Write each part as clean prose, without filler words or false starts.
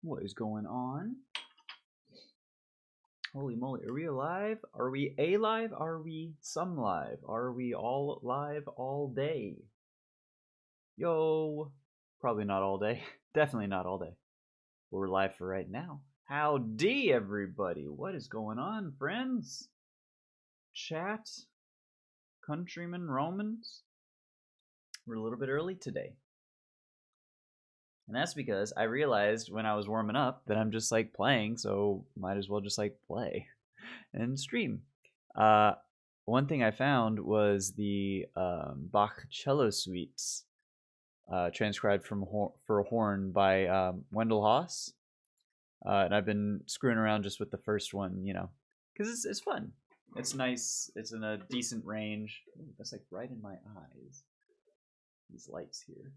What is going on? Holy moly, are we alive? Are we alive? Are we some live? Are we all live all day? Yo! Probably not all day. Definitely not all day. But we're live for right now. Howdy, everybody. What is going on, friends? Chat? Countrymen, Romans? We're a little bit early today. And that's because I realized when I was warming up that I'm just like playing, so might as well just like play and stream. One thing I found was the Bach cello suites transcribed for a horn by Wendell Haas. And I've been screwing around just with the first one, you know, because it's fun. It's nice. It's in a decent range. Ooh, that's like right in my eyes. These lights here.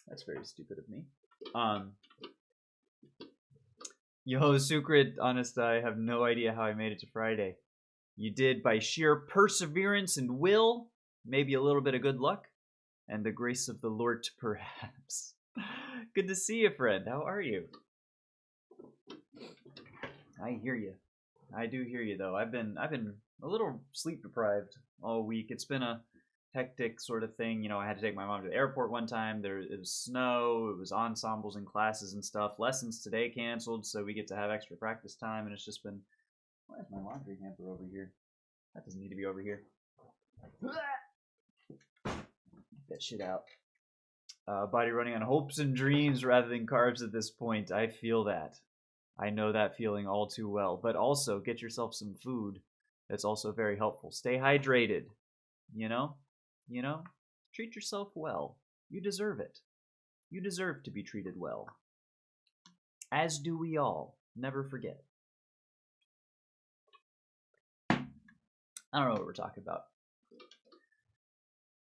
That's very stupid of me. Yo, Sucrit, honest, I have no idea how I made it to Friday. You did by sheer perseverance and will, maybe a little bit of good luck, and the grace of the Lord, perhaps. Good to see you, friend. How are you? I hear you. I do hear you, though. I've been a little sleep deprived all week. It's been a hectic sort of thing. You know, I had to take my mom to the airport one time. It was snow, it was ensembles and classes and stuff. Lessons today canceled, so we get to have extra practice time, and it's just been... Why is my laundry hamper over here? That doesn't need to be over here. Get that shit out. Body running on hopes and dreams rather than carbs at this point. I feel that. I know that feeling all too well. But also, get yourself some food. That's also very helpful. Stay hydrated. You know? You know, treat yourself well. You deserve it. You deserve to be treated well. As do we all. Never forget. I don't know what we're talking about.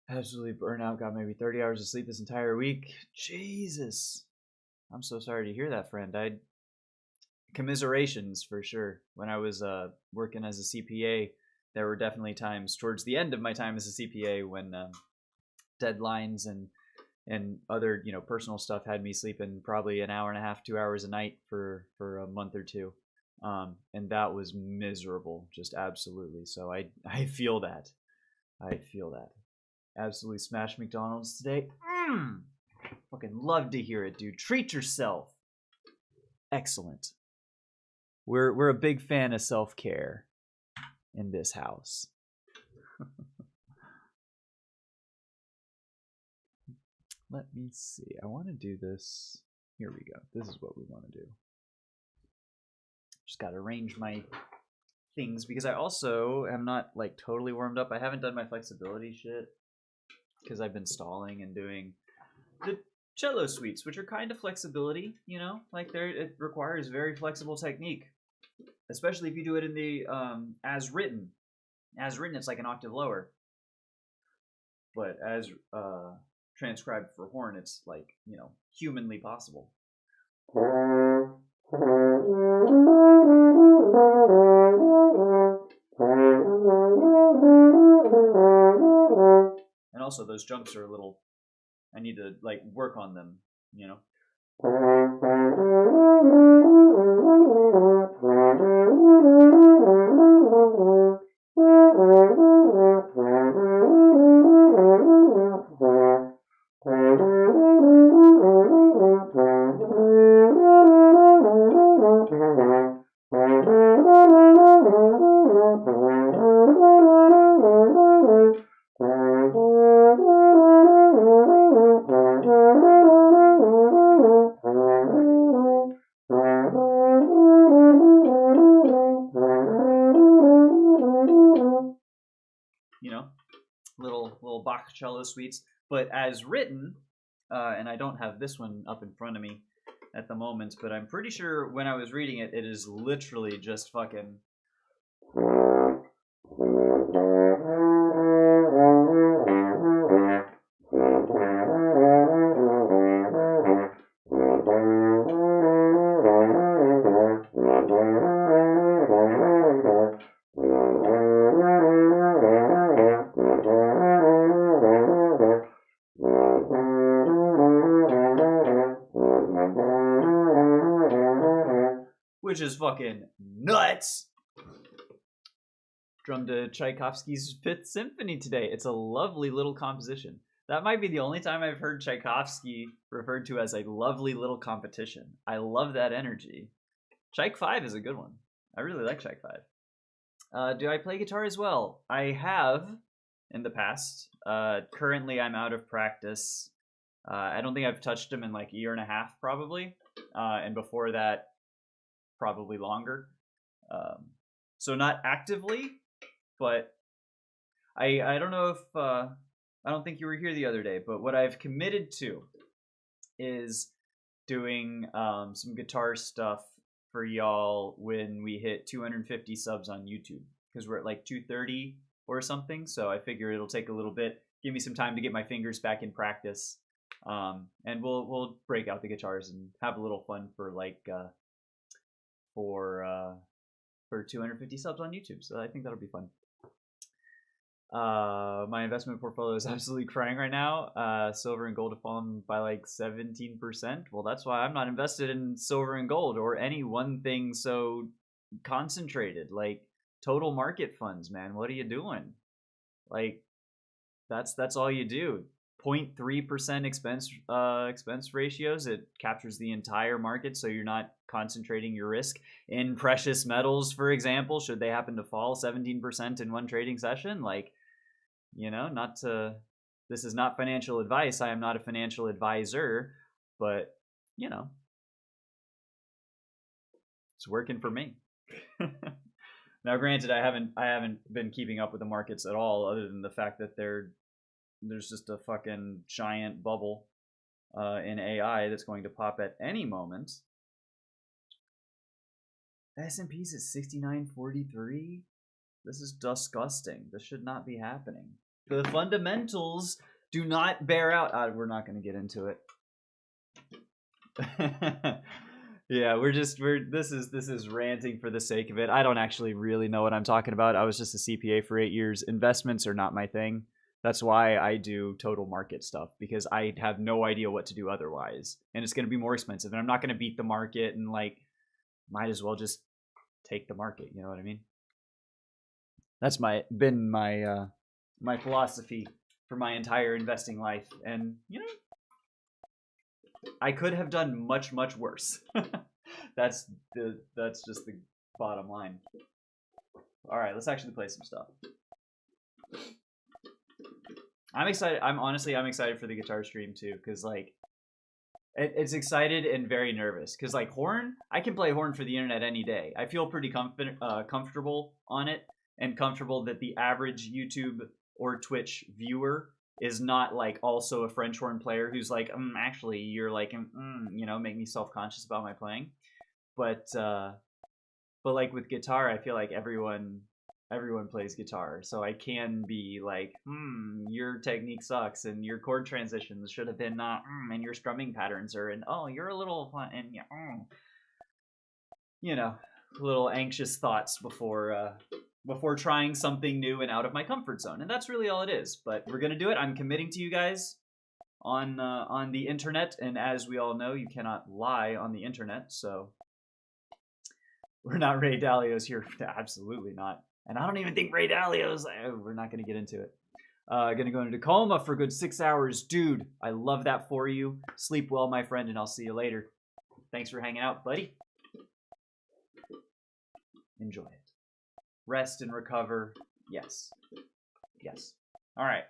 Absolutely burnout. Got maybe 30 hours of sleep this entire week. Jesus. I'm so sorry to hear that, friend. Commiserations for sure. When I was working as a CPA, there were definitely times towards the end of my time as a CPA when deadlines and other, you know, personal stuff had me sleeping probably an hour and a half, 2 hours a night for a month or two. And that was miserable, just absolutely. So I feel that. I feel that. Absolutely smashed McDonald's today. Fucking love to hear it, dude. Treat yourself. Excellent. We're a big fan of self-care in this house. Let me see. I want to do this. Here we go. This is what we want to do. Just got to arrange my things because I also am not like totally warmed up. I haven't done my flexibility shit because I've been stalling and doing the cello suites, which are kind of flexibility, you know, like it requires very flexible technique, especially if you do it in the as written. As written, it's like an octave lower, but as transcribed for horn, it's like, you know, humanly possible. And also those jumps are a little, I need to like work on them, you know. You know, little Bach cello suites, but as written, and I don't have this one up in front of me at the moment, but I'm pretty sure when I was reading it, it is literally just fucking. which is fucking nuts. Drummed to Tchaikovsky's Fifth Symphony today. It's a lovely little composition. That might be the only time I've heard Tchaikovsky referred to as a lovely little competition. I love that energy. Tchaik 5 is a good one. I really like Tchaik 5. Do I play guitar as well? I have in the past. Currently, I'm out of practice. I don't think I've touched them in like a year and a half, probably. And before that, probably longer. So not actively, but I don't know if... I don't think you were here the other day, but what I've committed to is doing some guitar stuff for y'all when we hit 250 subs on YouTube, because we're at like 230 or something. So I figure it'll take a little bit, give me some time to get my fingers back in practice, and we'll break out the guitars and have a little fun for like for 250 subs on YouTube. So I think that'll be fun. My investment portfolio is absolutely crying right now. Silver and gold have fallen by like 17%. Well, that's why I'm not invested in silver and gold or any one thing so concentrated. Like total market funds, man. What are you doing? Like that's all you do. 0.3% expense ratios. It captures the entire market, so you're not concentrating your risk in precious metals, for example. Should they happen to fall 17% in one trading session, like, you know, not to. This is not financial advice. I am not a financial advisor, but you know, it's working for me. Now, granted, I haven't been keeping up with the markets at all, other than the fact that there's just a fucking giant bubble in AI that's going to pop at any moment. S&P's at 69.43. This is disgusting. This should not be happening. The fundamentals do not bear out. We're not going to get into it. Yeah, this is ranting for the sake of it. I don't actually really know what I'm talking about. I was just a CPA for 8 years. Investments are not my thing. That's why I do total market stuff, because I have no idea what to do otherwise. And it's going to be more expensive. And I'm not going to beat the market, and like, might as well just take the market. You know what I mean? That's been my philosophy for my entire investing life. And, you know, I could have done much, much worse. That's just the bottom line. All right, let's actually play some stuff. I'm excited. I'm excited for the guitar stream too, because like it's excited and very nervous. Because like horn, I can play horn for the internet any day. I feel pretty comfortable on it, and comfortable that the average YouTube or Twitch viewer is not like also a French horn player who's like, actually you're like, you know, make me self-conscious about my playing. But like with guitar, I feel like everyone plays guitar, so I can be like, your technique sucks, and your chord transitions should have been and your strumming patterns are, and you're a little, and yeah, you know, little anxious thoughts before trying something new and out of my comfort zone, and that's really all it is. But we're gonna do it. I'm committing to you guys on the internet, and as we all know, you cannot lie on the internet, so we're not Ray Dalio's here. Absolutely not. And I don't even think Ray Dalio's... we're not going to get into it. Going to go into coma for a good 6 hours. Dude, I love that for you. Sleep well, my friend, and I'll see you later. Thanks for hanging out, buddy. Enjoy it. Rest and recover. Yes. Yes. All right.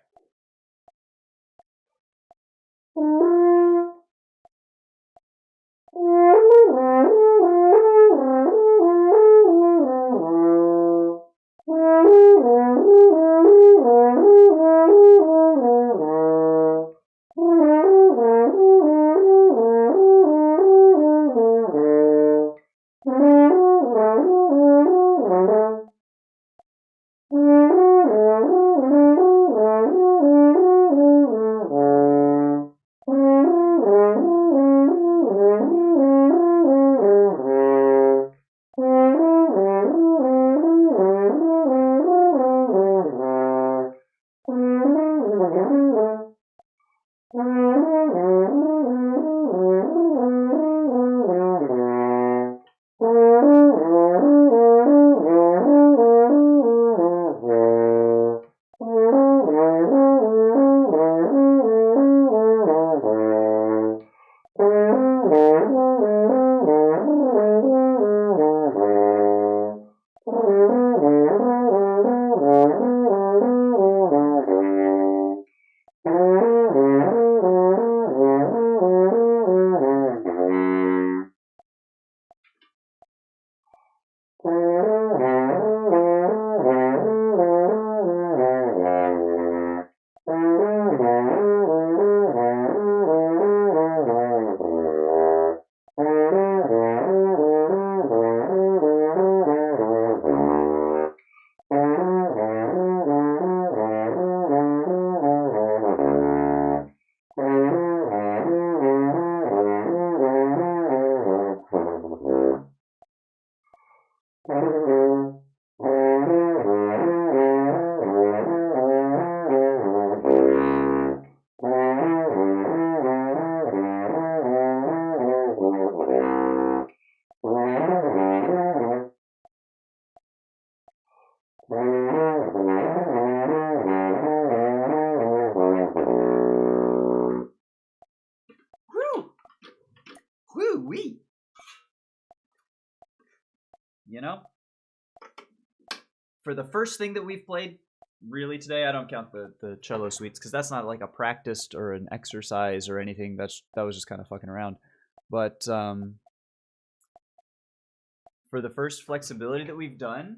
Woo-wee! You know? For the first thing that we've played, really today, I don't count the cello suites, because that's not like a practiced or an exercise or anything. That was just kind of fucking around. But for the first flexibility that we've done,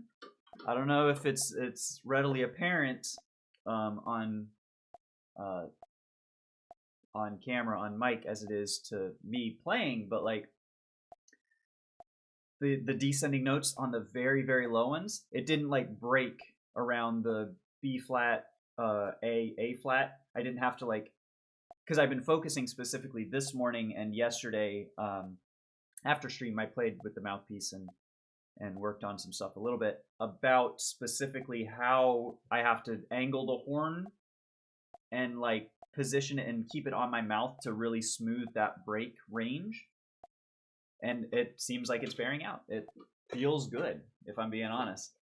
I don't know if it's readily apparent on camera, on mic, as it is to me playing, but like the descending notes on the very, very low ones, it didn't like break around the B flat, A flat. I didn't have to like, because I've been focusing specifically this morning and yesterday after stream. I played with the mouthpiece and worked on some stuff a little bit about specifically how I have to angle the horn and like position it and keep it on my mouth to really smooth that break range. And it seems like it's bearing out. It feels good, if I'm being honest.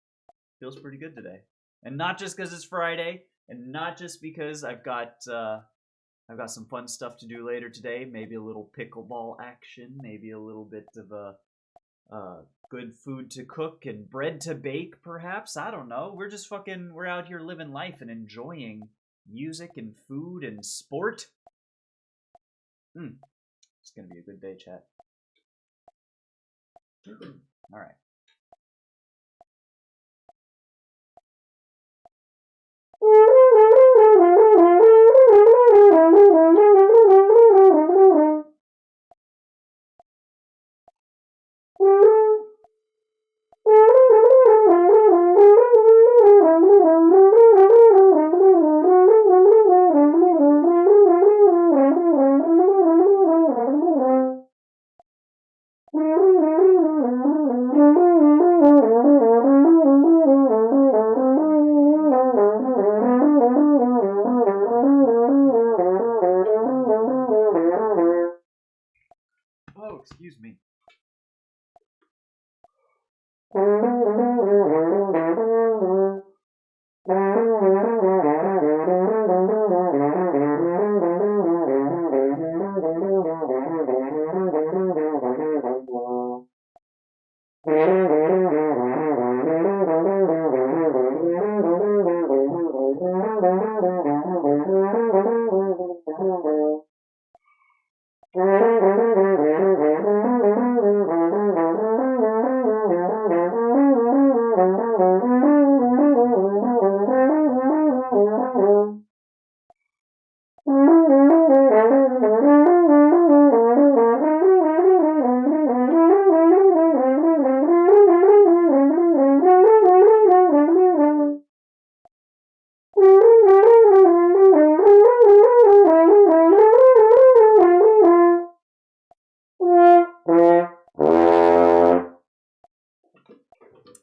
Feels pretty good today. And not just because it's Friday, and not just because I've got some fun stuff to do later today. Maybe a little pickleball action, maybe a little bit of a good food to cook and bread to bake, perhaps. I don't know. We're out here living life and enjoying music and food and sport. It's gonna be a good day, chat. All right. Oh, excuse me.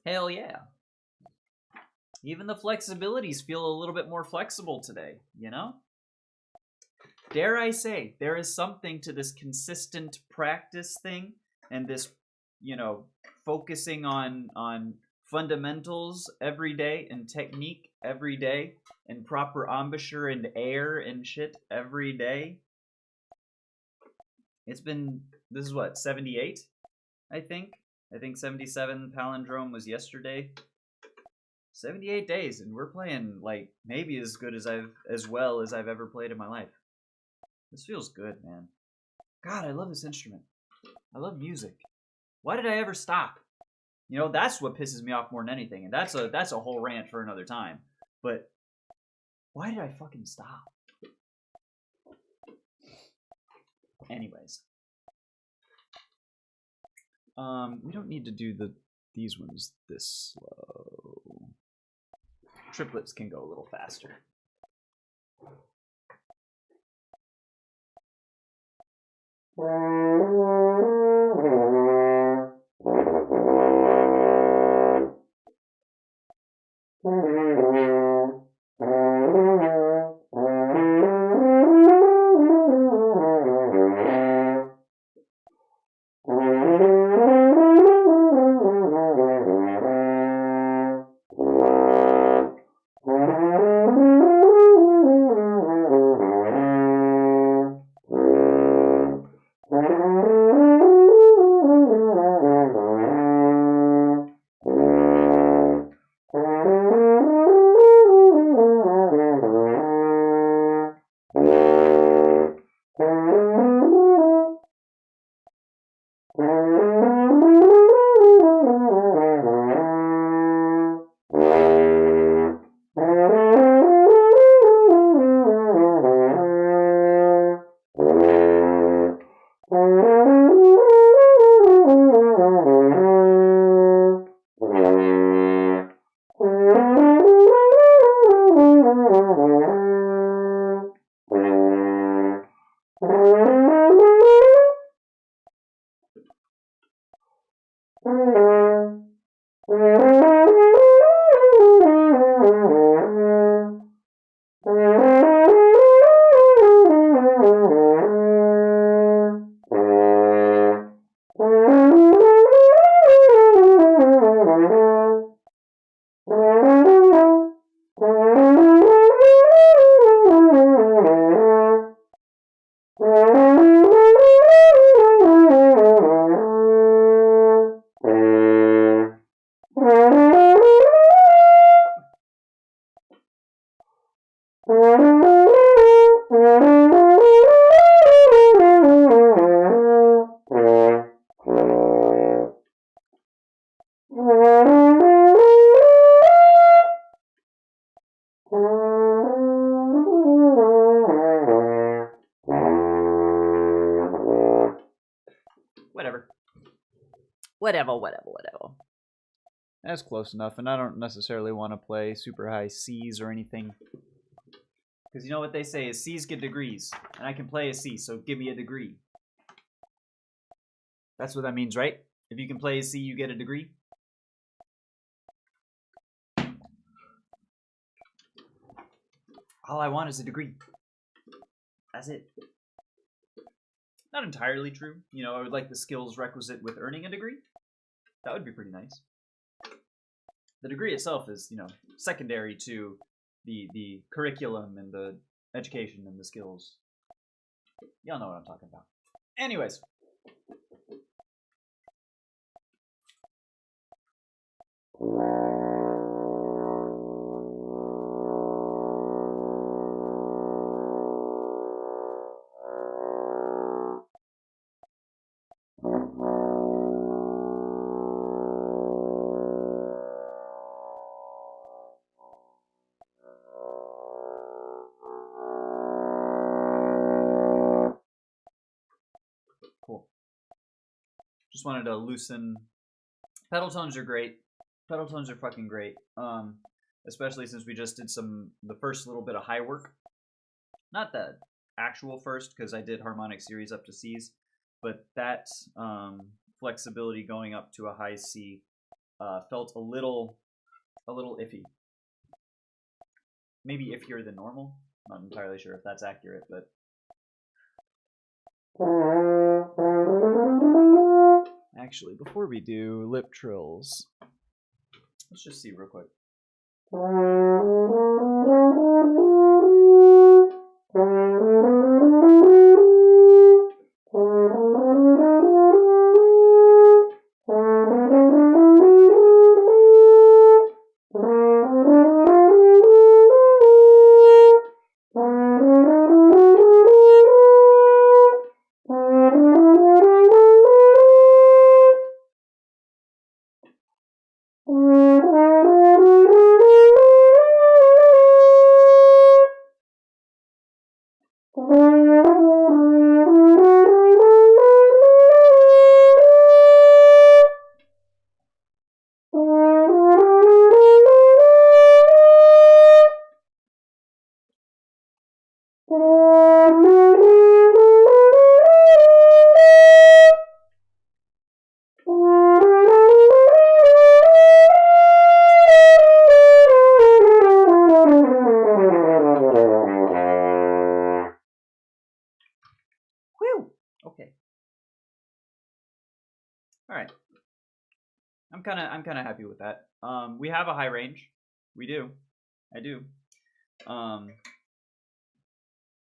Hell yeah. Even the flexibilities feel a little bit more flexible today, you know? Dare I say, there is something to this consistent practice thing and this, focusing on fundamentals every day and technique every day and proper embouchure and air and shit every day. This is what, 78, I think? I think 77 palindrome was yesterday. 78 days, and we're playing like maybe as good as well as I've ever played in my life. This feels good, man. God, I love this instrument. I love music. Why did I ever stop? You know, that's what pisses me off more than anything, and that's a whole rant for another time. But why did I fucking stop? Anyways, we don't need to do these ones this slow. Triplets can go a little faster. Whatever. That's close enough, and I don't necessarily want to play super high C's or anything. Because you know what they say is C's get degrees, and I can play a C, so give me a degree. That's what that means, right? If you can play a C, you get a degree. All I want is a degree. That's it. Not entirely true. You know, I would like the skills requisite with earning a degree. That would be pretty nice. The degree itself is, you know, secondary to the curriculum and the education and the skills. Y'all know what I'm talking about. Anyways. Cool. Just wanted to loosen. Pedal tones are great. Pedal tones are fucking great. Especially since we just did the first little bit of high work. Not the actual first, because I did harmonic series up to C's, but that flexibility going up to a high C felt a little iffy. Maybe iffier than normal. Not entirely sure if that's accurate, but actually, before we do lip trills, let's just see real quick. Okay. All right. I'm kind of happy with that. We have a high range. We do. I do.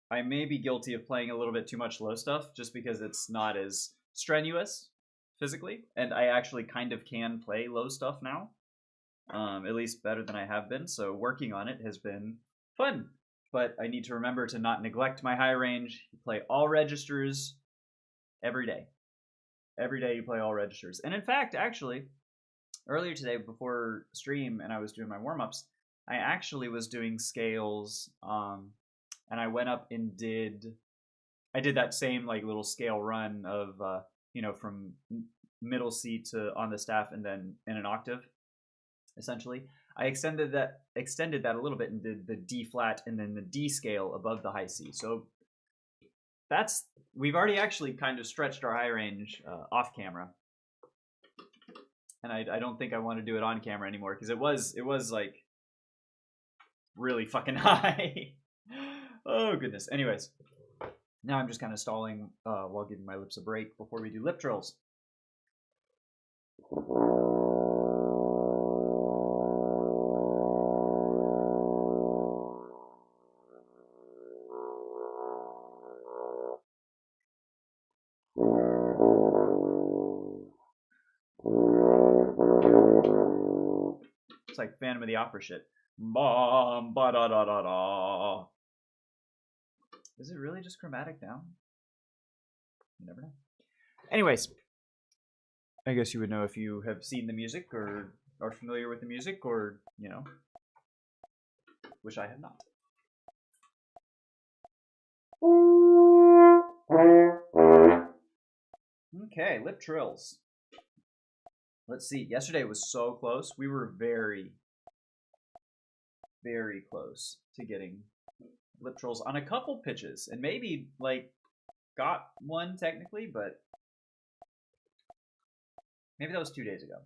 I may be guilty of playing a little bit too much low stuff just because it's not as strenuous physically, and I actually kind of can play low stuff now. At least better than I have been. So working on it has been fun. But I need to remember to not neglect my high range. You play all registers every day. Every day you play all registers. And in fact, actually, earlier today before stream and I was doing my warm-ups, I actually was doing scales, and I went up and I did that same like little scale run of from middle C to on the staff and then in an octave, essentially. I extended that a little bit and did the D flat and then the D scale above the high C. So we've already actually kind of stretched our high range off camera, and I don't think I want to do it on camera anymore because it was like really fucking high. Oh goodness. Anyways, now I'm just kind of stalling while giving my lips a break before we do lip trills. It's like Phantom of the Opera shit. Bum, ba da da da da. Is it really just chromatic down? You never know. Anyways, I guess you would know if you have seen the music or are familiar with the music, or which I have not. Okay, lip trills. Let's see. Yesterday was so close. We were very, very close to getting lip trills on a couple pitches, and maybe like got one technically, but maybe that was 2 days ago.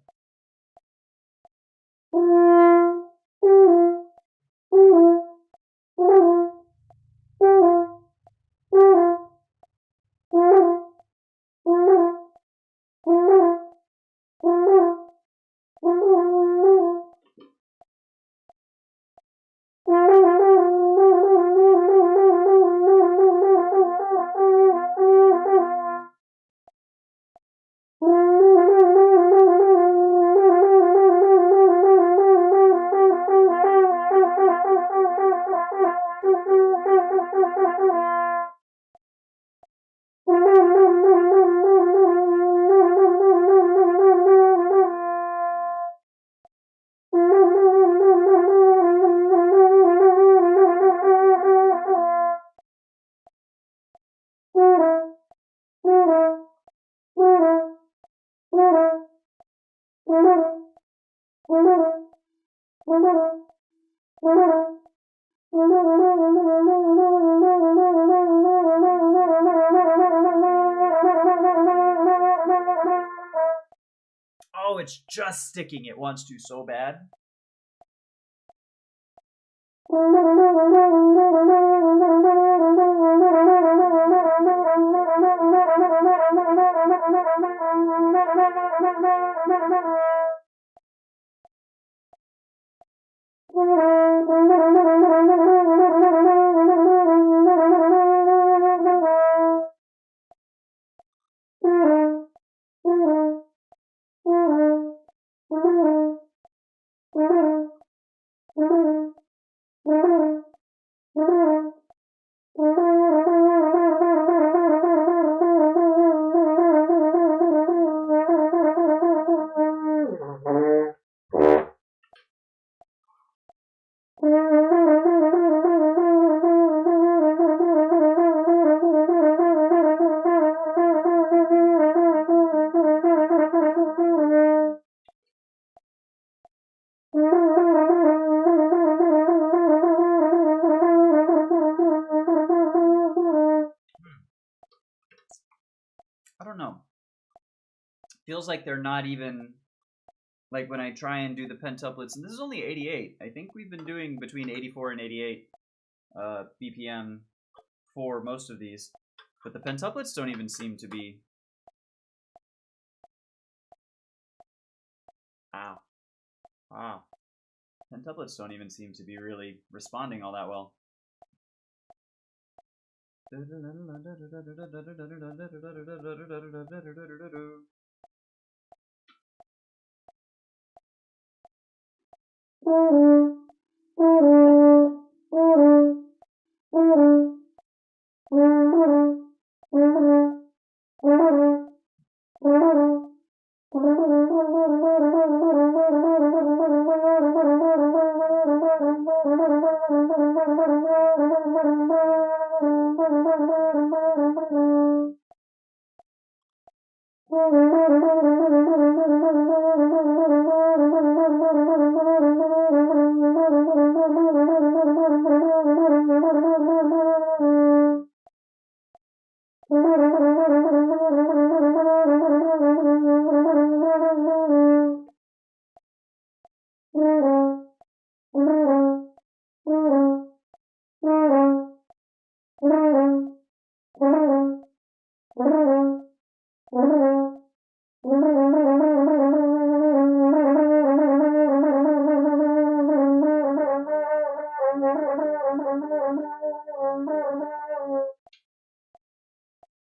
Oh, it's just sticking. It wants to so bad. I don't know. Feels like they're not even, like when I try and do the pentuplets, and this is only 88. I think we've been doing between 84 and 88 BPM for most of these, but the pentuplets don't even seem to be. Ow. Wow. Pentuplets don't even seem to be really responding all that well.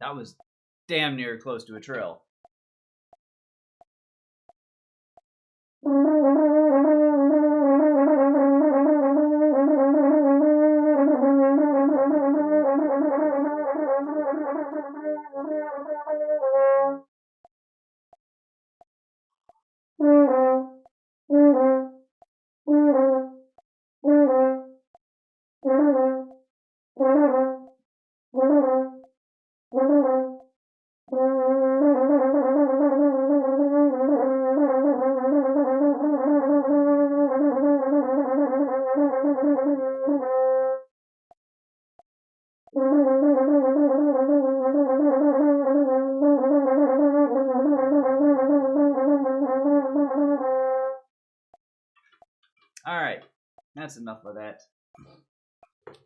That was damn near close to a trill. Alright, that's enough of that.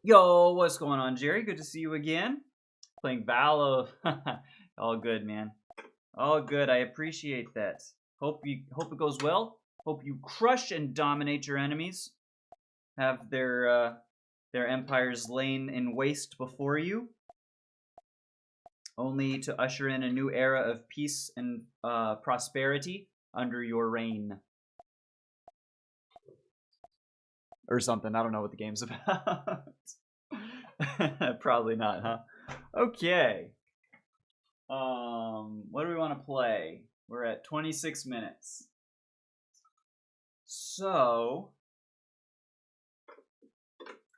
Yo, what's going on, Jerry? Good to see you again. Playing Valor. All good, man. All good. I appreciate that. Hope it goes well. Hope you crush and dominate your enemies. Have their empires lain in waste before you, only to usher in a new era of peace and prosperity under your reign. Or something. I don't know what the game's about. Probably not, huh? Okay. What do we want to play? We're at 26 minutes. So,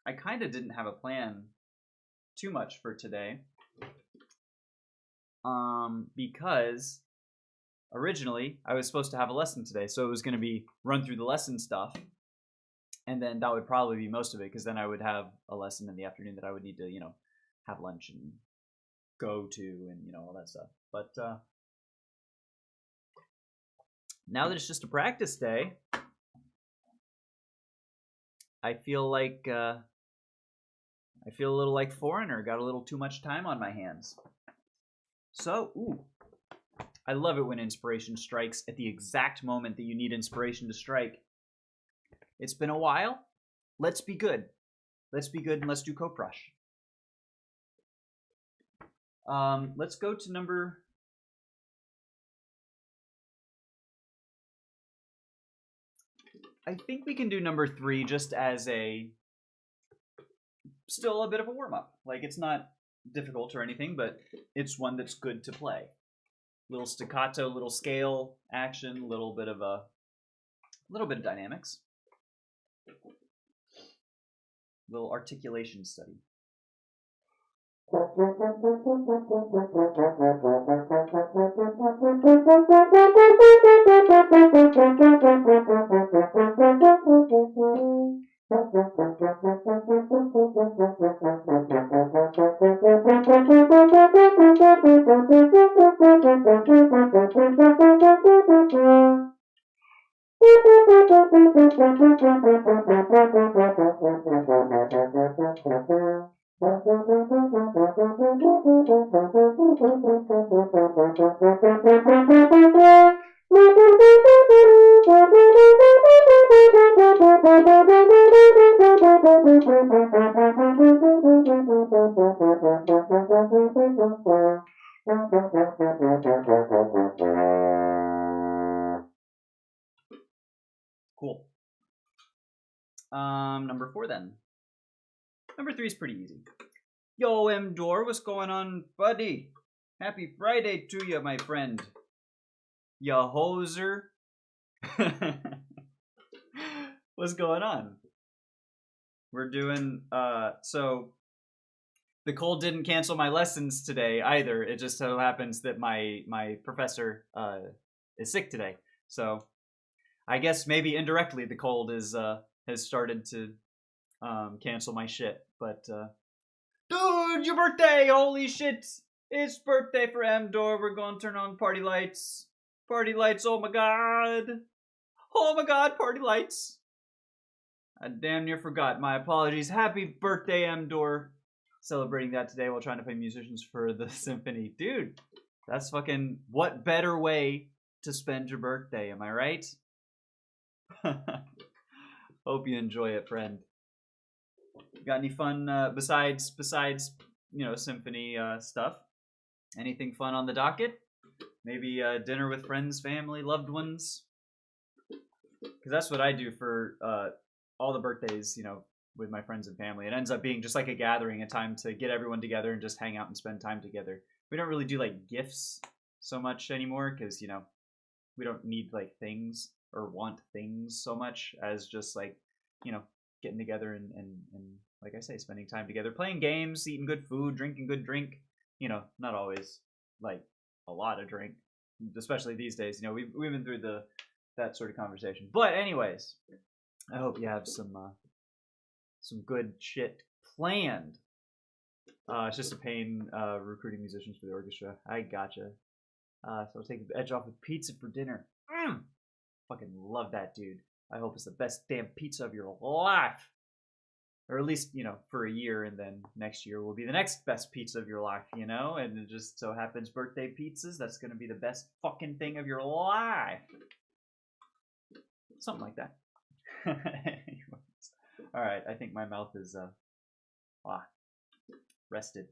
I kind of didn't have a plan too much for today. Because originally I was supposed to have a lesson today, so it was going to be run through the lesson stuff. And then that would probably be most of it, because then I would have a lesson in the afternoon that I would need to, have lunch and go to and, all that stuff. But now that it's just a practice day, I feel like a little like Foreigner. Got a little too much time on my hands. So, I love it when inspiration strikes at the exact moment that you need inspiration to strike. It's been a while. Let's be good. Let's be good and let's do Coprush. Let's go to number... I think we can do number 3 just as still a bit of a warm-up. Like, it's not difficult or anything, but it's one that's good to play. Little staccato, little scale action, little bit of dynamics. Little articulation study. Cool. Number 4 then. Number 3 is pretty easy. Yo, M-Door, what's going on, buddy? Happy Friday to you, my friend. Ya hoser. What's going on? We're doing, so the cold didn't cancel my lessons today either. It just so happens that my professor is sick today. So I guess maybe indirectly the cold is has started to cancel my shit. But dude, your birthday! Holy shit! It's birthday for M-Door. We're gonna turn on party lights. Party lights! Oh my god! Oh my god! Party lights! I damn near forgot. My apologies. Happy birthday, M-Door. Celebrating that today while trying to play musicians for the symphony. Dude, that's fucking... What better way to spend your birthday, am I right? Hope you enjoy it, friend. Got any fun besides you know, symphony stuff? Anything fun on the docket? Maybe dinner with friends, family, loved ones? Because that's what I do for all the birthdays, you know, with my friends and family. It ends up being just like a gathering, a time to get everyone together and just hang out and spend time together. We don't really do like gifts so much anymore because, you know, we don't need like things or want things so much as just like, you know, getting together and like I say, spending time together, playing games, eating good food, drinking good drink. You know, not always like a lot of drink, especially these days. You know, we've been through that sort of conversation. But anyways, I hope you have some good shit planned. It's just a pain recruiting musicians for the orchestra. I gotcha. So I'll take the edge off with pizza for dinner. Fucking love that, dude. I hope it's the best damn pizza of your life. Or at least, you know, for a year, and then next year will be the next best pizza of your life, you know? And it just so happens birthday pizzas, that's going to be the best fucking thing of your life. Something like that. Anyways. Alright, I think my mouth is, rested.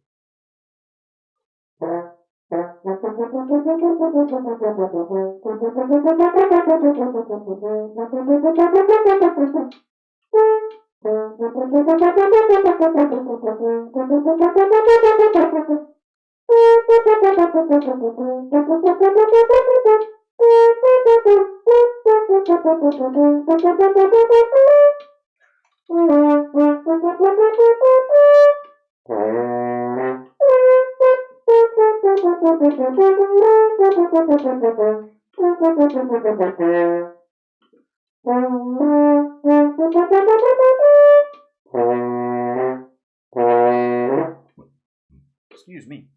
Excuse me.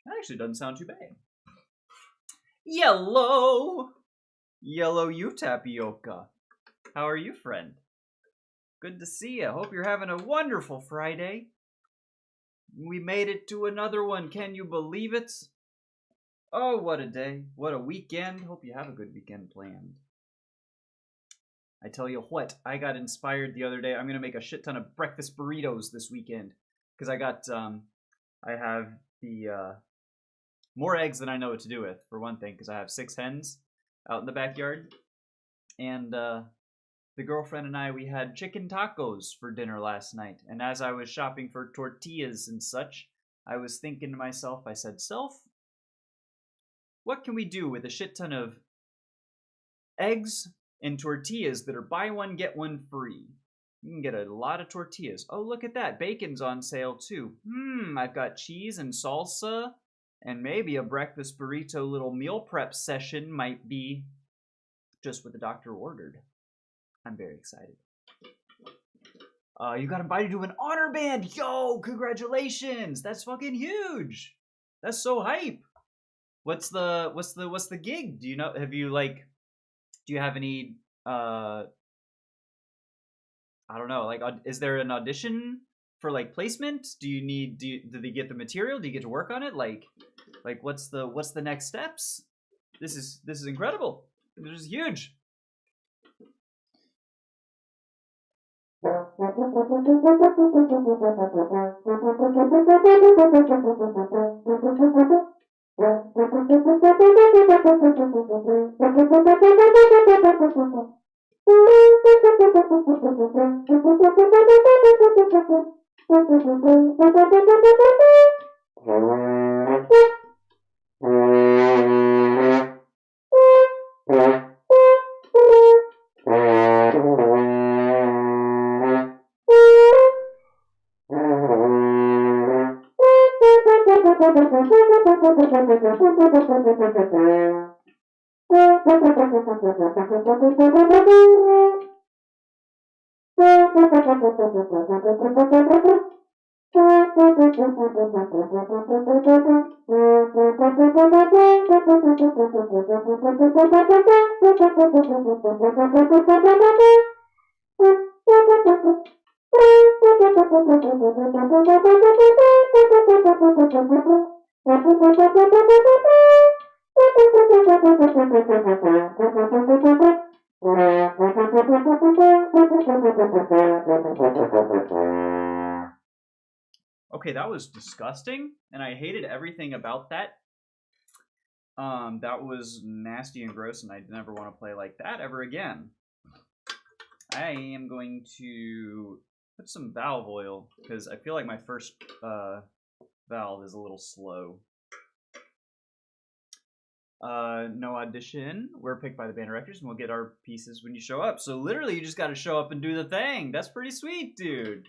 That actually doesn't sound too bad. Yellow! Yellow you tapioca. How are you, friend? Good to see you. Hope you're having a wonderful Friday. We made it to another one. Can you believe it? Oh, what a day. What a weekend. Hope you have a good weekend planned. I tell you what, I got inspired the other day. I'm going to make a shit ton of breakfast burritos this weekend. Because I have the, more eggs than I know what to do with, for one thing, because I have 6 hens out in the backyard. And, the girlfriend and I, we had chicken tacos for dinner last night. And as I was shopping for tortillas and such, I was thinking to myself, I said, Self, what can we do with a shit ton of eggs and tortillas that are buy one, get one free? You can get a lot of tortillas. Oh, look at that. Bacon's on sale too. I've got cheese and salsa, and maybe a breakfast burrito little meal prep session might be just what the doctor ordered. I'm very excited. You got invited to an honor band. Yo, congratulations. That's fucking huge. That's so hype. What's the gig? Do you know, do you have any I don't know, like is there an audition for like placement? Do they get the material? Do you get to work on it? Like what's the next steps? This is incredible. This is huge. Okay, that was disgusting, and I hated everything about that. That was nasty and gross, and I never want to play like that ever again. I am going to put some valve oil, because I feel like my first valve is a little slow. No audition. We're picked by the band directors, and we'll get our pieces when you show up. So literally, you just got to show up and do the thing. That's pretty sweet, dude.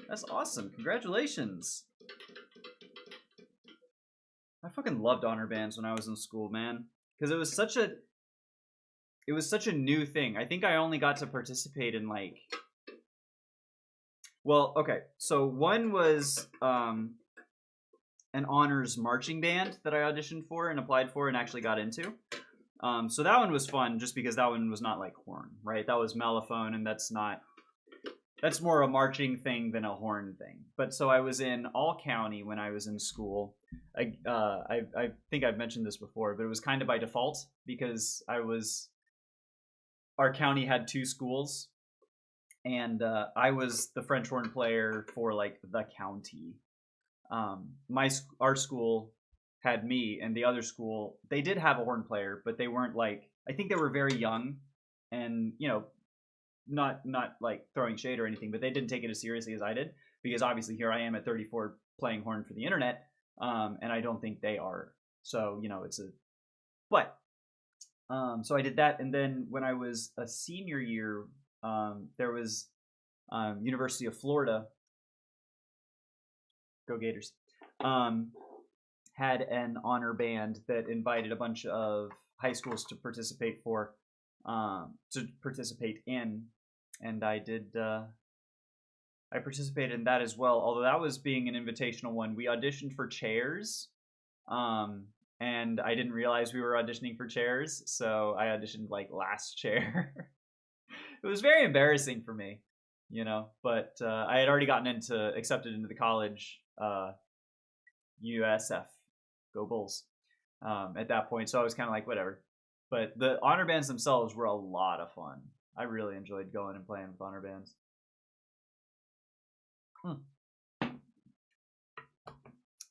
That's awesome. Congratulations. I fucking loved honor bands when I was in school, man, because it was such a new thing. I think I only got to participate in like, well, okay, so one was an honors marching band that I auditioned for and applied for and actually got into. So that one was fun just because that one was not like horn, right? That was mellophone, and that's more a marching thing than a horn thing. But so I was in all county when I was in school. I think I've mentioned this before, but it was kind of by default because our county had 2 schools, and I was the French horn player for like the county. Our school had me, and the other school, they did have a horn player, but they weren't like, I think they were very young, and not like throwing shade or anything, but they didn't take it as seriously as I did, because obviously here I am at 34 playing horn for the internet, and I don't think they are. So so I did that, and then when I was a senior year, there was University of Florida, go Gators, had an honor band that invited a bunch of high schools to participate in, and I did. I participated in that as well. Although that was being an invitational one, we auditioned for chairs, and and I didn't realize we were auditioning for chairs, so I auditioned like last chair. It was very embarrassing for me, you know, but I had already gotten accepted into the college, USF, go Bulls, at that point, so I was kind of like, whatever. But the honor bands themselves were a lot of fun. I really enjoyed going and playing with honor bands.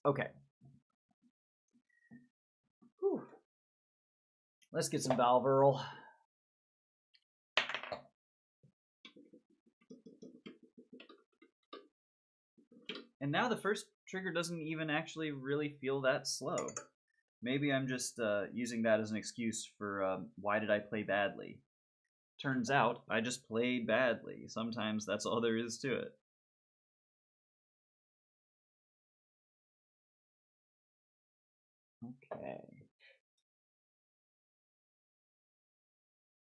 Okay. Whew. Let's get some valve Earl. And now the first trigger doesn't even actually really feel that slow. Maybe I'm just using that as an excuse for why did I play badly. Turns out I just played badly. Sometimes that's all there is to it. Okay.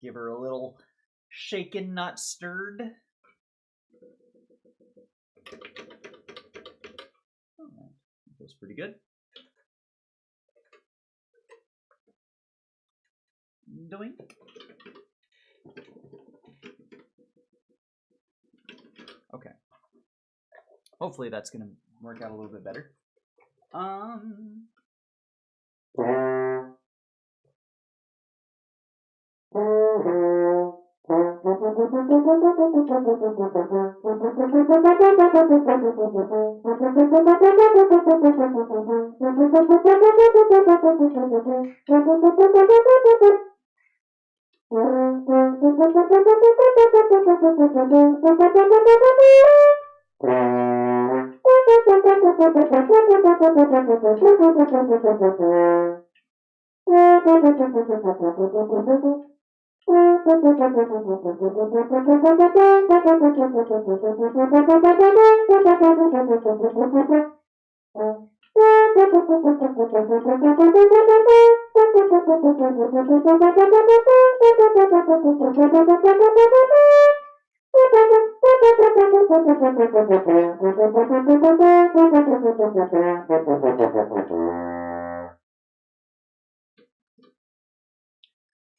Give her a little shaken, not stirred. Oh, that feels pretty good. Doink. Okay. Hopefully that's gonna work out a little bit better.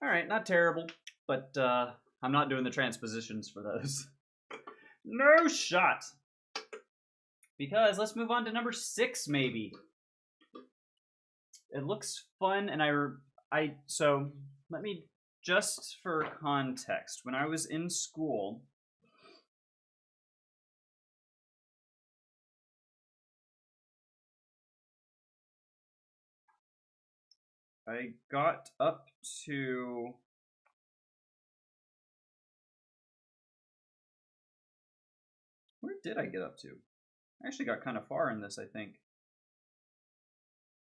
Alright, not terrible, but I'm not doing the transpositions for those. No shot! Because let's move on to number 6, maybe. It looks fun, and so let me, just for context, when I was in school, I got up to where did I get up to? I actually got kind of far in this, I think.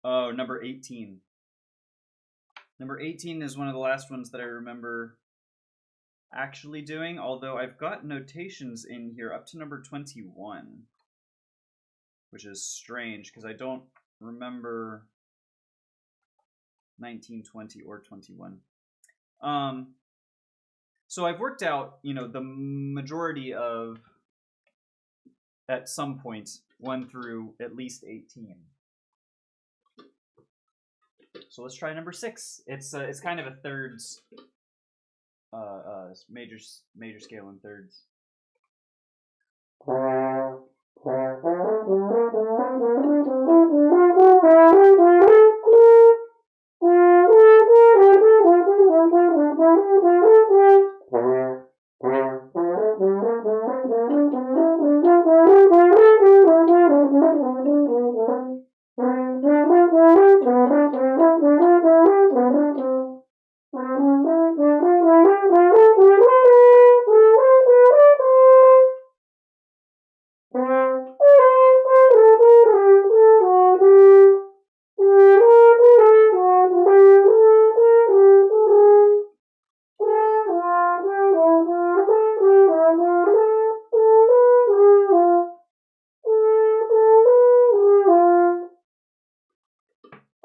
Oh, number 18. Number 18 is one of the last ones that I remember actually doing, although I've got notations in here up to number 21, which is strange because I don't remember 19, 20, or 21. So I've worked out, you know, the majority of, at some point, 1 through at least 18. So let's try number 6. It's kind of a thirds, major scale in thirds.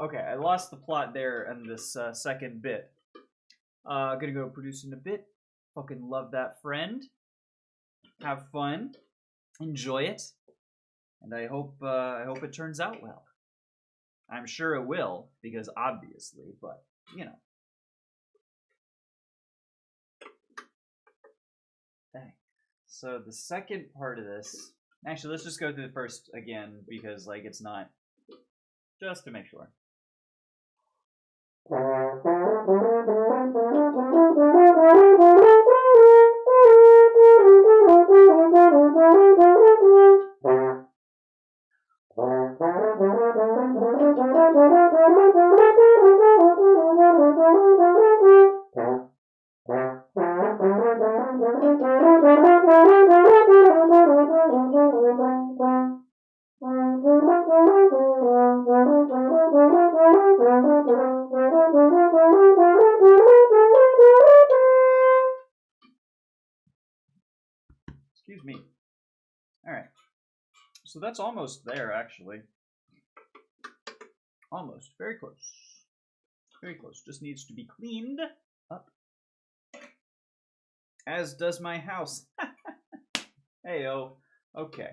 Okay, I lost the plot there in this second bit. Gonna go producing a bit. Fucking love that friend. Have fun. Enjoy it. And I hope it turns out well. I'm sure it will, because obviously, but, you know. Dang. So the second part of this, actually, let's just go through the first again, because, like, it's not, just to make sure. Excuse me. All right. So that's almost there, actually. Almost. Very close. Very close. Just needs to be cleaned up. As does my house. Heyo. Okay.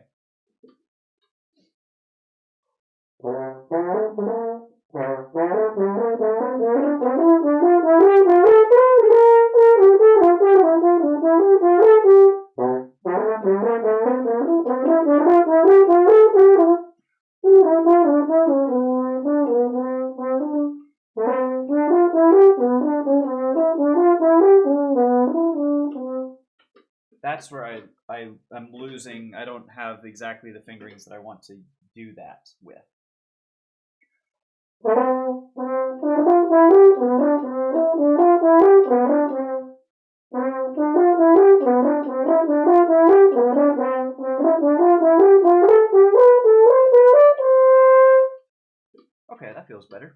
That's where I'm losing. I don't have exactly the fingerings that I want to do that with. Okay, that feels better.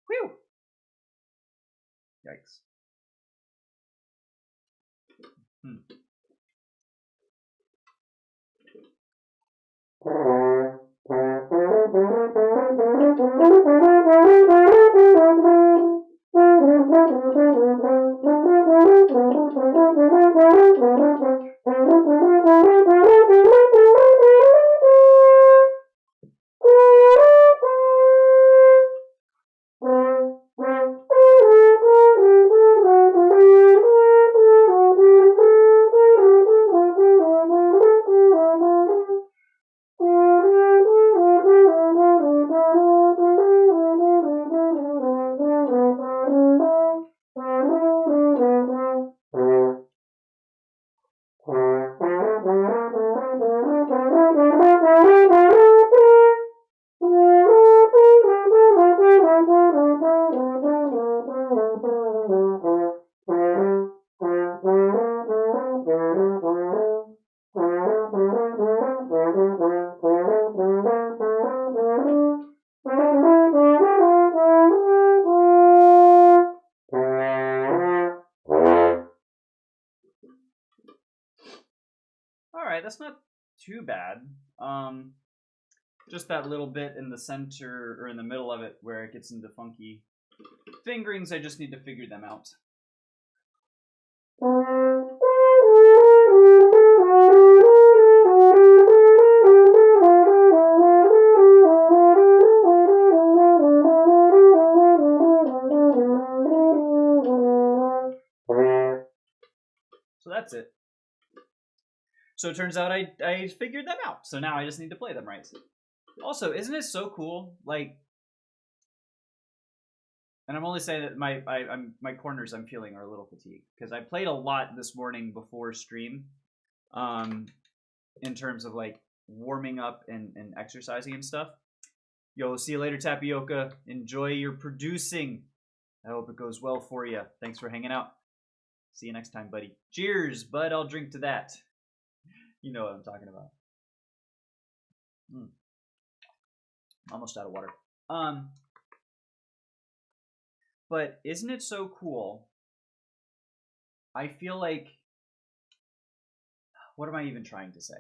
Whew! Yikes. Alright, that's not too bad. Just that little bit in the center, or in the middle of it, where it gets into funky fingerings, I just need to figure them out. So that's it. So it turns out I figured them out. So now I just need to play them right. Also, isn't it so cool? Like, and I'm only saying that my corners I'm feeling are a little fatigued because I played a lot this morning before stream, in terms of like warming up and exercising and stuff. Yo, see you later, Tapioca. Enjoy your producing. I hope it goes well for you. Thanks for hanging out. See you next time, buddy. Cheers, bud. I'll drink to that. You know what I'm talking about. Almost out of water. But isn't it so cool? I feel like, what am I even trying to say?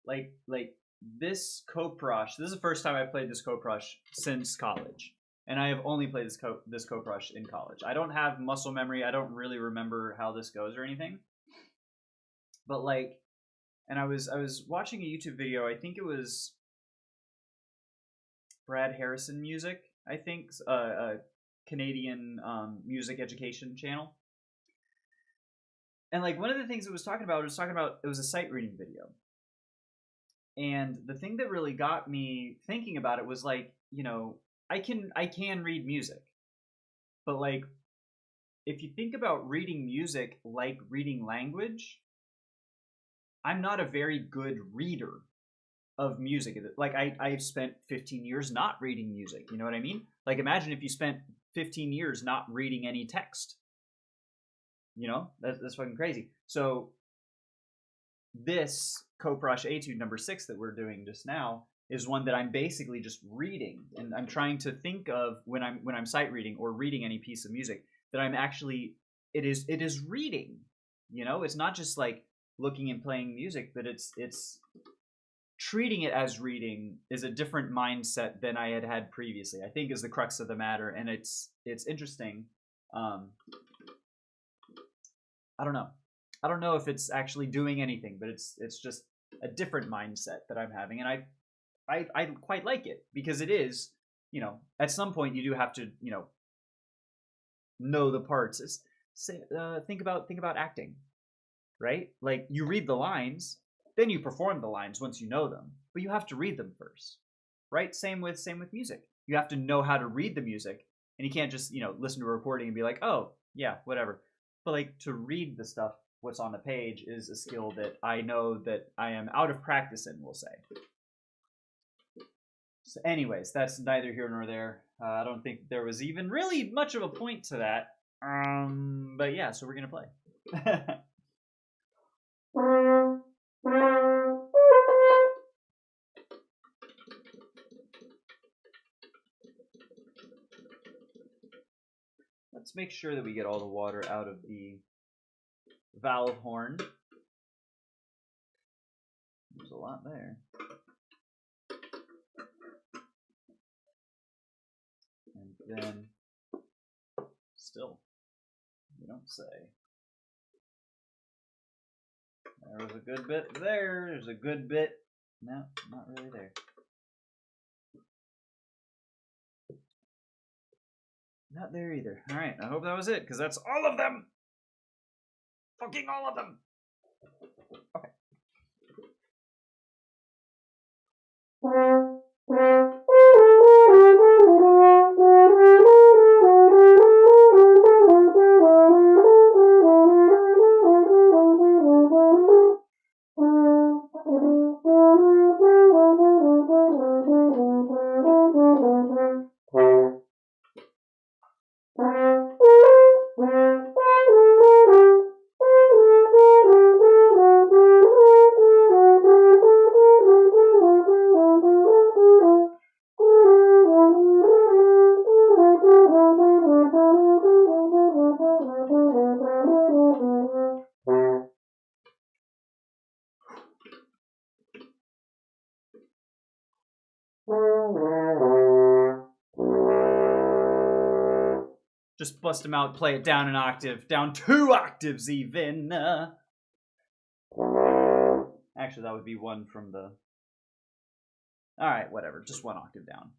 Like this Coprush. This is the first time I've played this Coprush since college, and I have only played this Coprush in college. I don't have muscle memory. I don't really remember how this goes or anything. But like, and I was watching a YouTube video. I think it was Brad Harrison Music. I think a Canadian music education channel. And like one of the things it was talking about, it was a sight reading video. And the thing that really got me thinking about it was like, you know, I can read music. But like if you think about reading music like reading language, I'm not a very good reader of music. Like I've spent 15 years not reading music. You know what I mean? Like imagine if you spent 15 years not reading any text. You know, that's fucking crazy. So this Coprush Etude number 6 that we're doing just now is one that I'm basically just reading, and I'm trying to think of when I'm sight reading or reading any piece of music that I'm actually it is reading. You know, it's not just like looking and playing music, but it's treating it as reading is a different mindset than I had previously. I think is the crux of the matter, and it's interesting. I don't know. I don't know if it's actually doing anything, but it's just a different mindset that I'm having, and I quite like it because it is, you know, at some point you do have to, you know the parts. It's, think about acting, right? Like you read the lines, then you perform the lines once you know them, but you have to read them first, right? Same with music. You have to know how to read the music, and you can't just, you know, listen to a recording and be like, oh yeah, whatever. But like to read the stuff, what's on the page is a skill that I know that I am out of practice in, we'll say. So anyways, that's neither here nor there. I don't think there was even really much of a point to that. But yeah, so we're gonna play. Let's make sure that we get all the water out of the valve horn. There's a lot there. And then, still, you don't say. There was a good bit there. There's a good bit. No, not really there. Not there either. All right, I hope that was it, because that's all of them. Fucking all of them. Okay. Just bust them out, play it down an octave, down 2 octaves even. Actually, that would be one from the... Alright, whatever, just 1 octave down.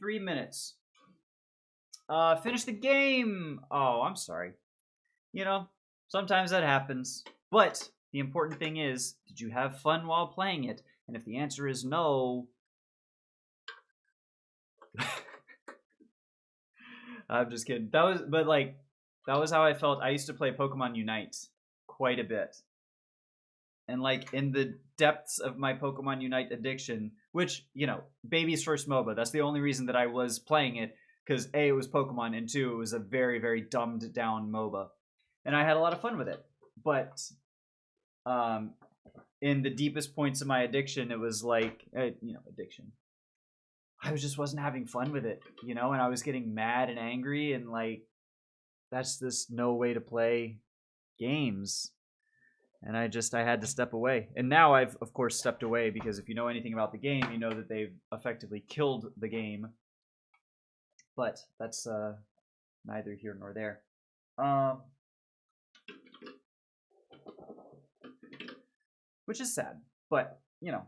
3 minutes. Finish the game. Oh, I'm sorry. You know, sometimes that happens. But the important thing is, did you have fun while playing it? And if the answer is no, I'm just kidding. That was how I felt. I used to play Pokemon Unite quite a bit. And like in the depths of my Pokemon Unite addiction, which, you know, baby's first MOBA, that's the only reason that I was playing it, because A, it was Pokemon, and 2, it was a very, very dumbed down MOBA. And I had a lot of fun with it. But in the deepest points of my addiction, it was like, addiction. I just wasn't having fun with it, you know, and I was getting mad and angry, and like, that's just no way to play games. And I had to step away. And now I've, of course, stepped away, because if you know anything about the game, you know that they've effectively killed the game. But that's neither here nor there. Which is sad, but, you know,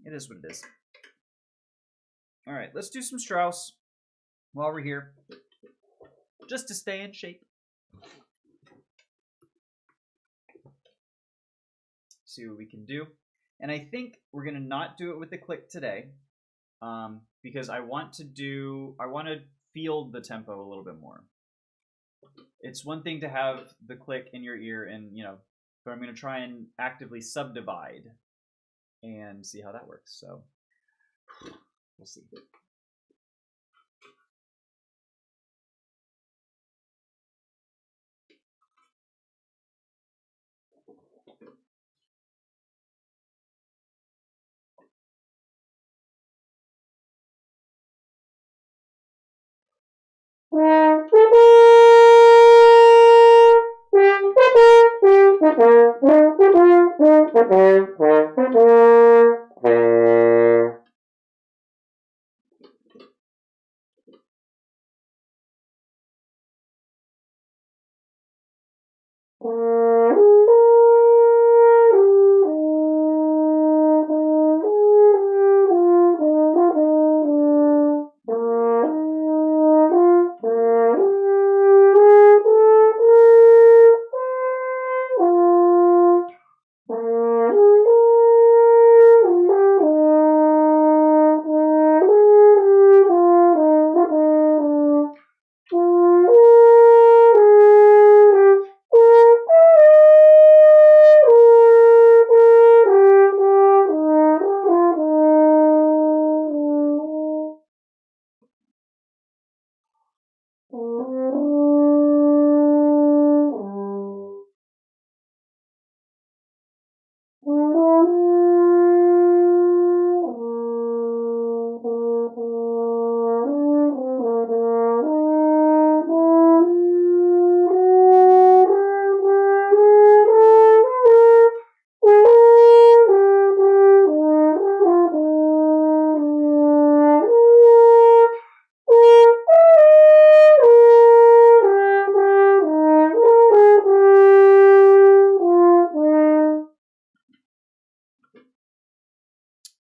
it is what it is. All right, let's do some Strauss while we're here, just to stay in shape. See what we can do. And I think we're going to not do it with the click today, because I want to feel the tempo a little bit more. It's one thing to have the click in your ear and, you know, but I'm going to try and actively subdivide and see how that works. So we'll see.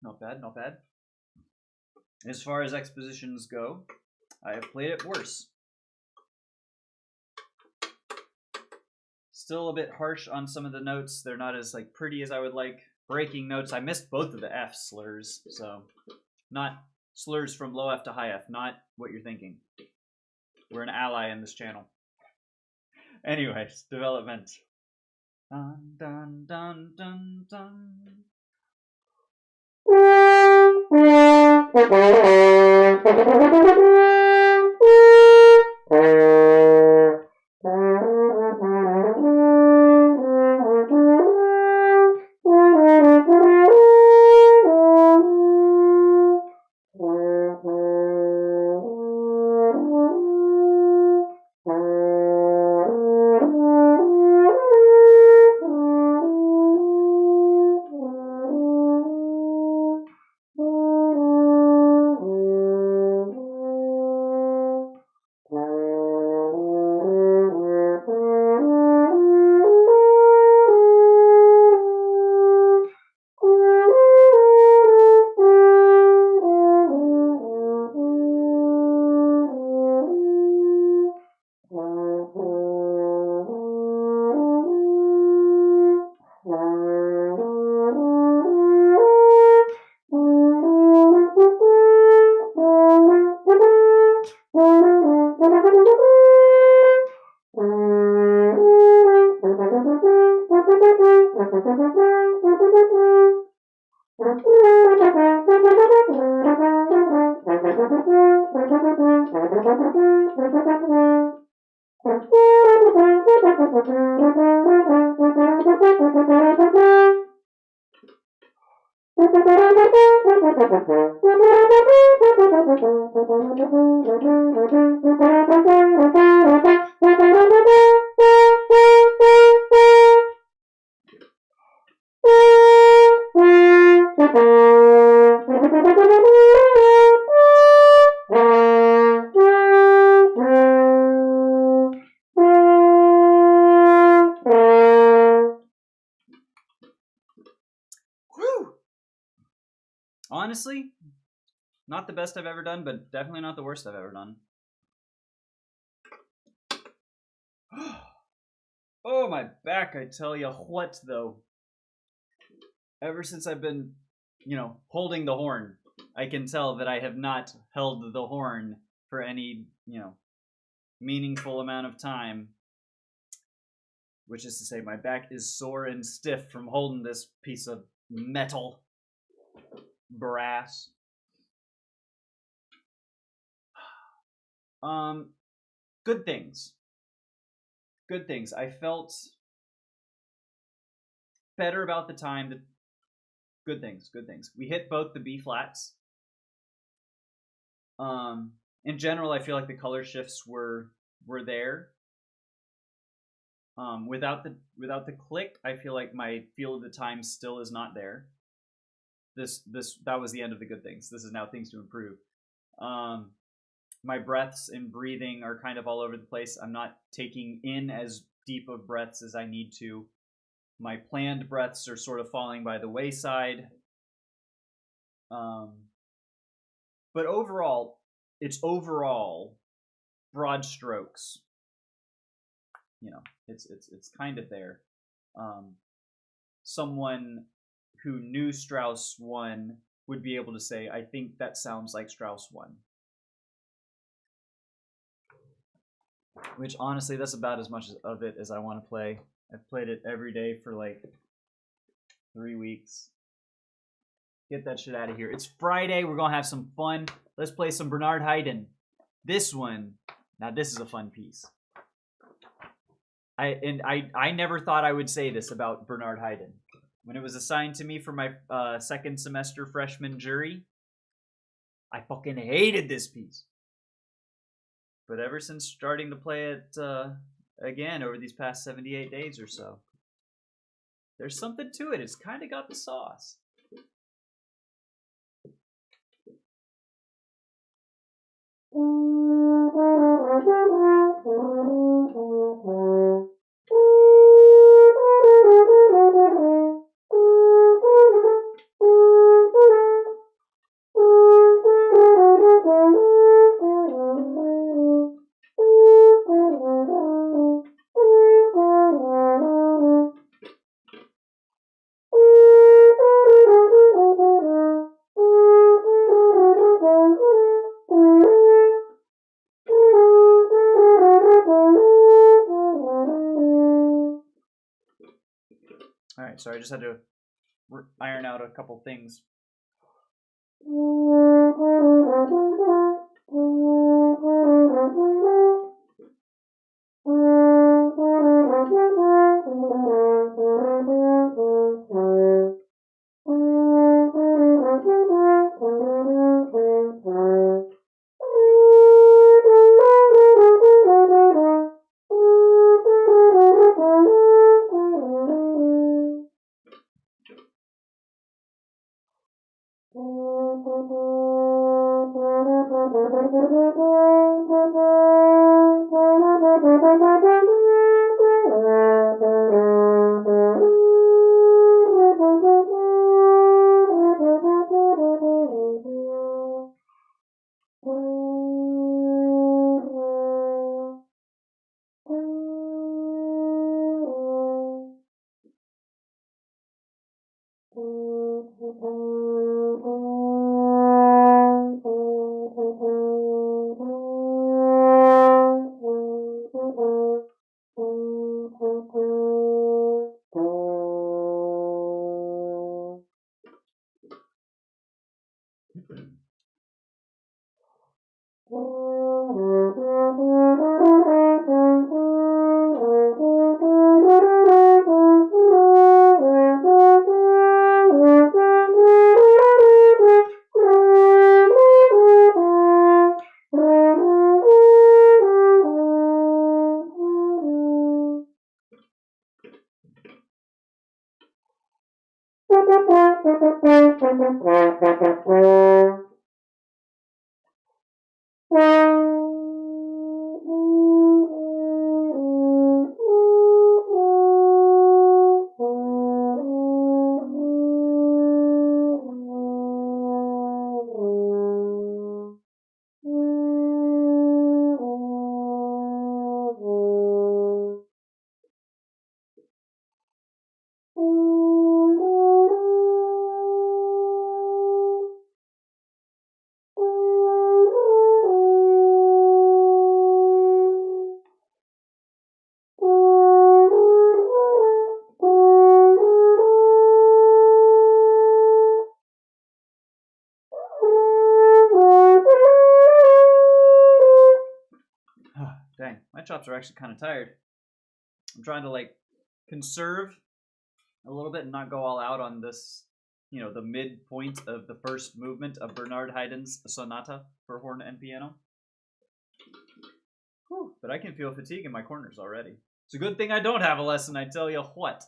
Not bad, not bad. As far as expositions go, I have played it worse. Still a bit harsh on some of the notes. They're not as like pretty as I would like. Breaking notes. I missed both of the F slurs, so not slurs from low F to high F, not what you're thinking. We're an ally in this channel. Anyways, development. Dun, dun, dun, dun, dun. Whew! Honestly, not the best I've ever done, but definitely not the worst I've ever done. Oh, my back, I tell you what, though. Ever since I've been, holding the horn, I can tell that I have not held the horn for any, meaningful amount of time. Which is to say, my back is sore and stiff from holding this piece of metal, brass. Good things. Good things. I felt better about the time that. Good things. Good things. We hit both the B flats. In general, I feel like the color shifts were there. Without the click, I feel like my feel of the time still is not there. That was the end of the good things. This is now things to improve. My breaths and breathing are kind of all over the place. I'm not taking in as deep of breaths as I need to. My planned breaths are sort of falling by the wayside. But overall, it's broad strokes. It's kind of there. Someone who knew Strauss 1 would be able to say, I think that sounds like Strauss 1. Which, honestly, that's about as much of it as I want to play. I've played it every day for like 3 weeks. Get that shit out of here. It's Friday. We're going to have some fun. Let's play some Bernard Haydn. This one, now this is a fun piece. I never thought I would say this about Bernard Haydn. When it was assigned to me for my second semester freshman jury, I fucking hated this piece. But ever since starting to play it again over these past 78 days or so, there's something to it. It's kind of got the sauce. Alright, so I just had to iron out a couple things. Dang, my chops are actually kind of tired. I'm trying to like conserve a little bit and not go all out on this, the midpoint of the first movement of Bernard Haydn's sonata for horn and piano. Whew, but I can feel fatigue in my corners already. It's a good thing I don't have a lesson, I tell you what.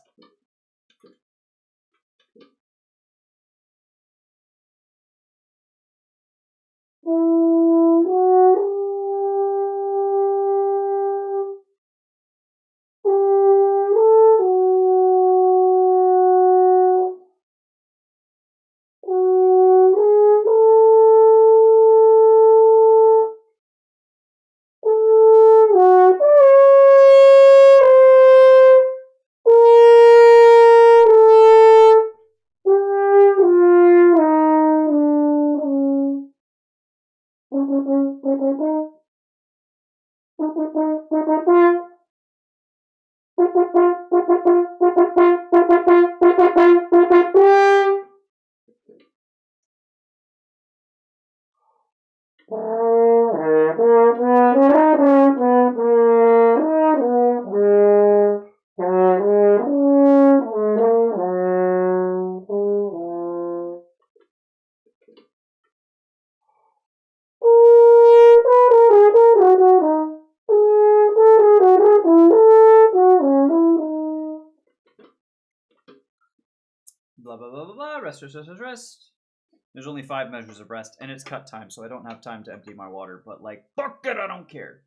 Blah, blah, blah, blah, blah. Rest, rest, rest, rest, rest. There's only 5 measures of rest, and it's cut time, so I don't have time to empty my water. But, like, fuck it, I don't care.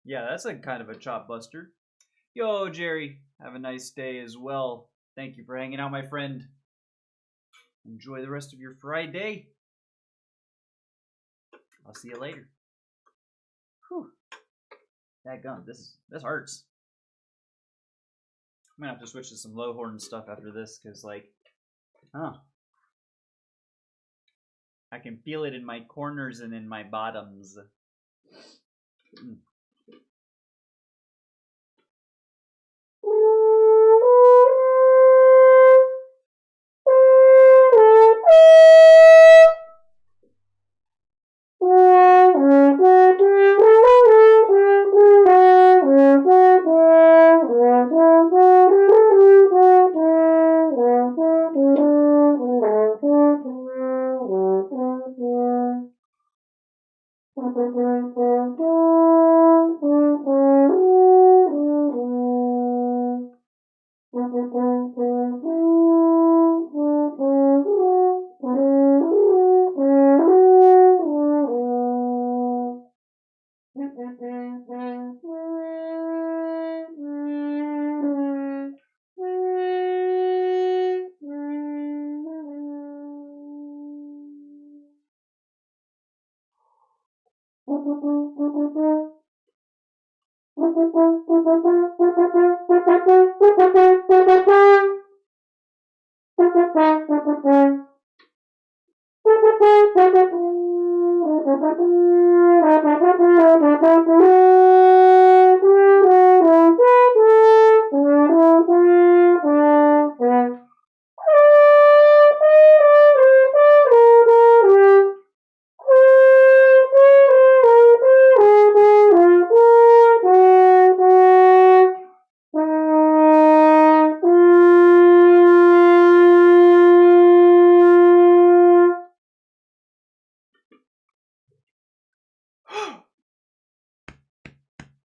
Yeah, that's a kind of a chop buster. Yo, Jerry, have a nice day as well. Thank you for hanging out, my friend. Enjoy the rest of your Friday. I'll see you later. Whew. That gun, this hurts. I'm gonna have to switch to some low horn stuff after this, because, like, I can feel it in my corners and in my bottoms.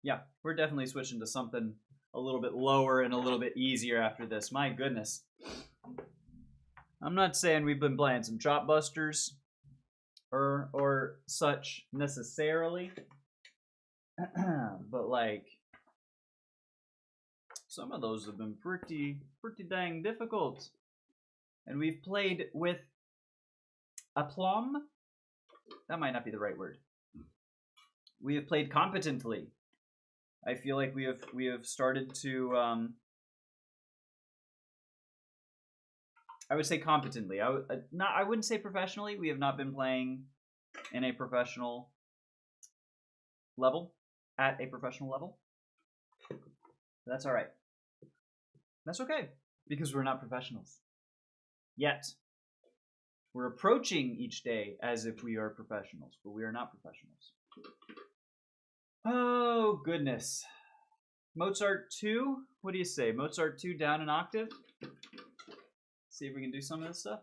Yeah, we're definitely switching to something a little bit lower and a little bit easier after this. My goodness. I'm not saying we've been playing some chop busters or such necessarily, but like some of those have been pretty dang difficult. And we've played with aplomb. That might not be the right word. We have played competently. I feel like we have started to I would say competently. I wouldn't say professionally. We have not been playing in a professional level at a professional level. That's all right. That's okay because we're not professionals yet. We're approaching each day as if we are professionals, but we are not professionals. Oh, goodness. Mozart 2? What do you say? Mozart 2 down an octave? See if we can do some of this stuff.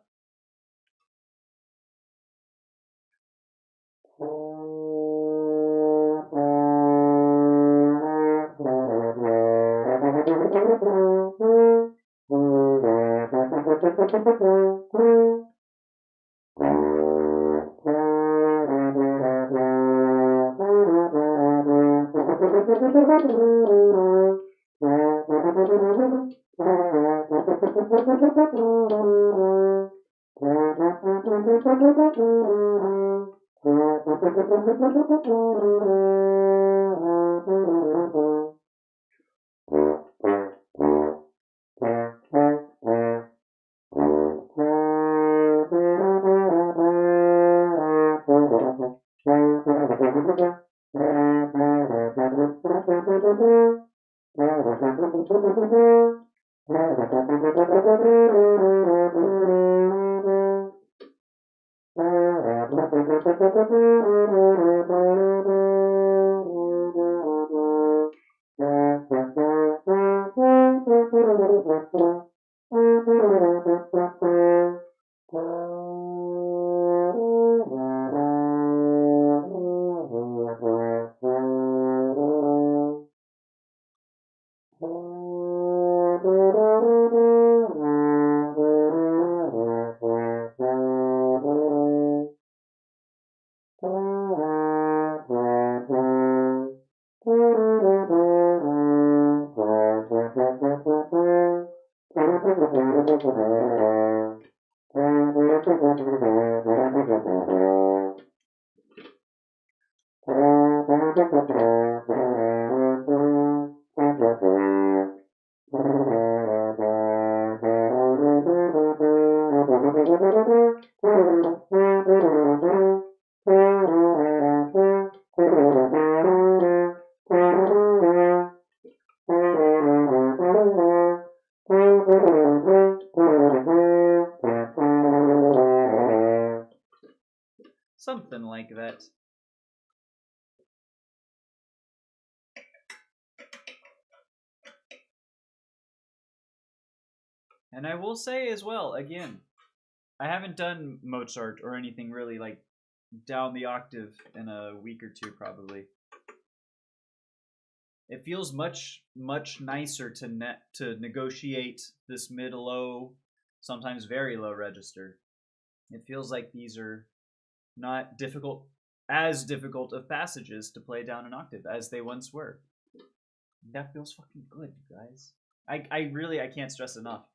Something like that. And I will say as well, again, I haven't done Mozart or anything really like down the octave in a week or two probably. It feels much nicer to negotiate this mid low, sometimes very low register. It feels like these are not as difficult of passages to play down an octave as they once were. That feels fucking good, guys. I can't stress enough.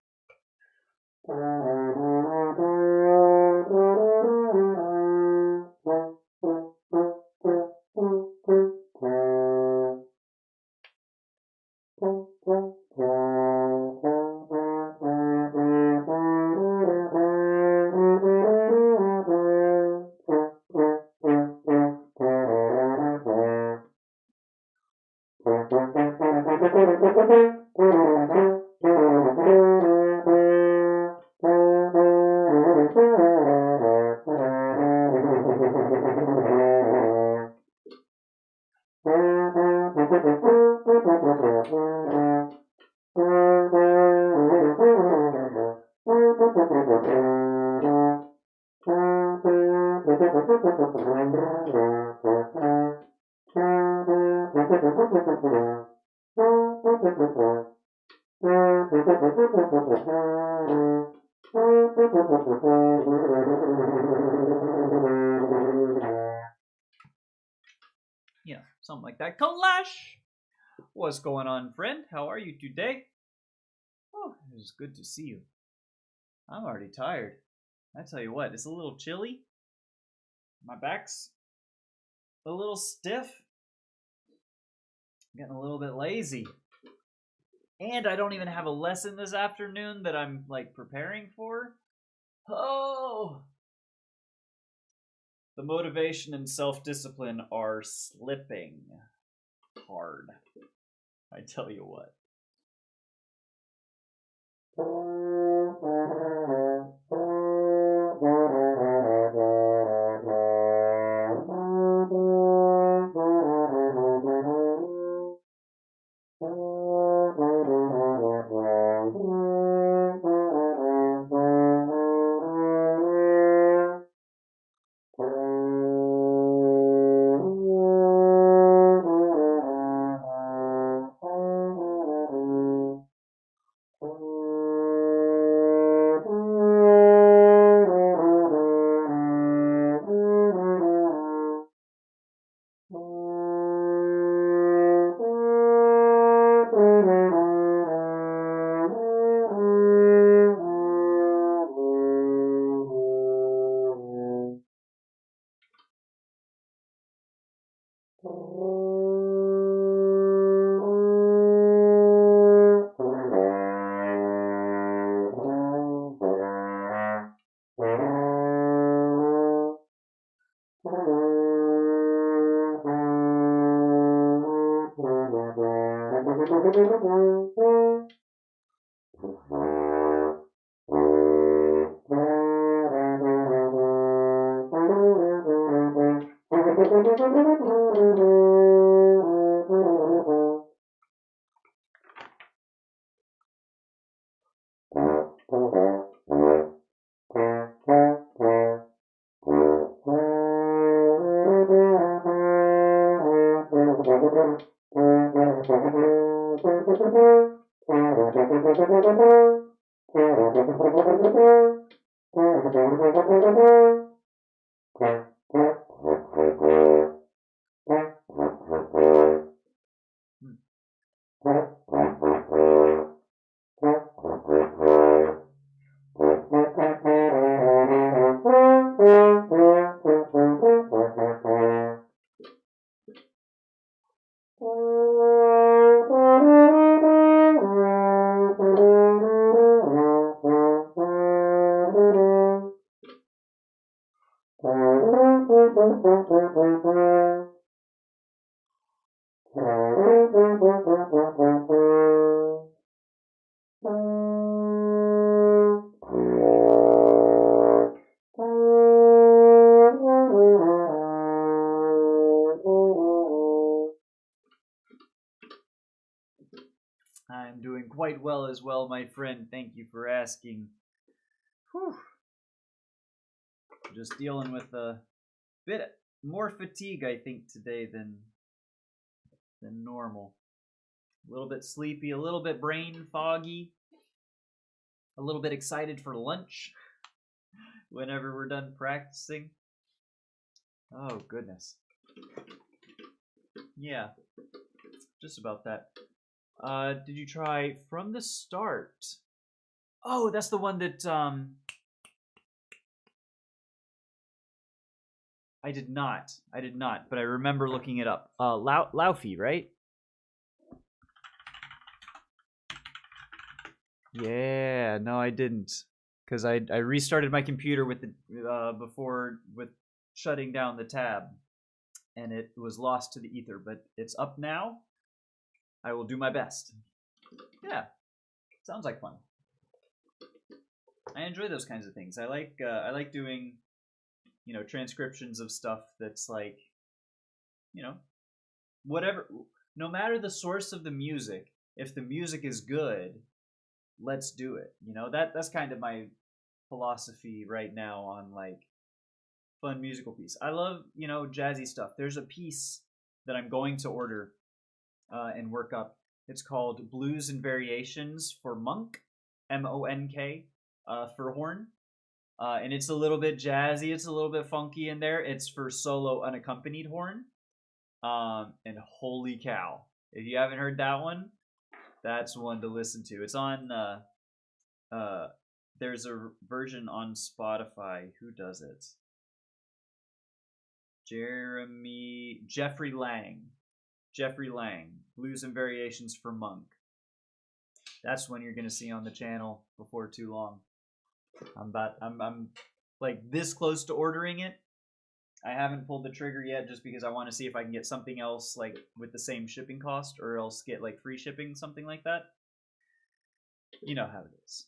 Yeah, something like that. Kalash! What's going on, friend? How are you today? Oh, it is good to see you. I'm already tired. I tell you what, it's a little chilly. My back's a little stiff. I'm getting a little bit lazy. And I don't even have a lesson this afternoon that I'm like preparing for. Oh, the motivation and self-discipline are slipping hard. I tell you what. I'm doing quite well as well, my friend. Thank you for asking. Whew. Just dealing with a bit more fatigue, I think, today than normal. A little bit sleepy, a little bit brain foggy, a little bit excited for lunch whenever we're done practicing. Oh, goodness. Yeah, just about that. Did you try From the Start? Oh, that's the one that, I did not, but I remember looking it up. Laufey, right? Yeah, no, I didn't, because I restarted my computer with the before with shutting down the tab, and it was lost to the ether. But it's up now. I will do my best. Yeah, sounds like fun. I enjoy those kinds of things. I like doing, transcriptions of stuff that's like, you know, whatever. No matter the source of the music, if the music is good, let's do it. That's kind of my philosophy right now on like fun musical piece. I love, jazzy stuff. There's a piece that I'm going to order and work up. It's called Blues and Variations for Monk, Monk, for horn. And it's a little bit jazzy. It's a little bit funky in there. It's for solo unaccompanied horn. And holy cow, if you haven't heard that one, that's one to listen to. It's on. There's a version on Spotify. Who does it? Jeffrey Lang, Blues and Variations for Monk. That's one you're gonna see on the channel before too long. I'm like this close to ordering it. I haven't pulled the trigger yet just because I want to see if I can get something else like with the same shipping cost, or else get like free shipping, something like that. You know how it is.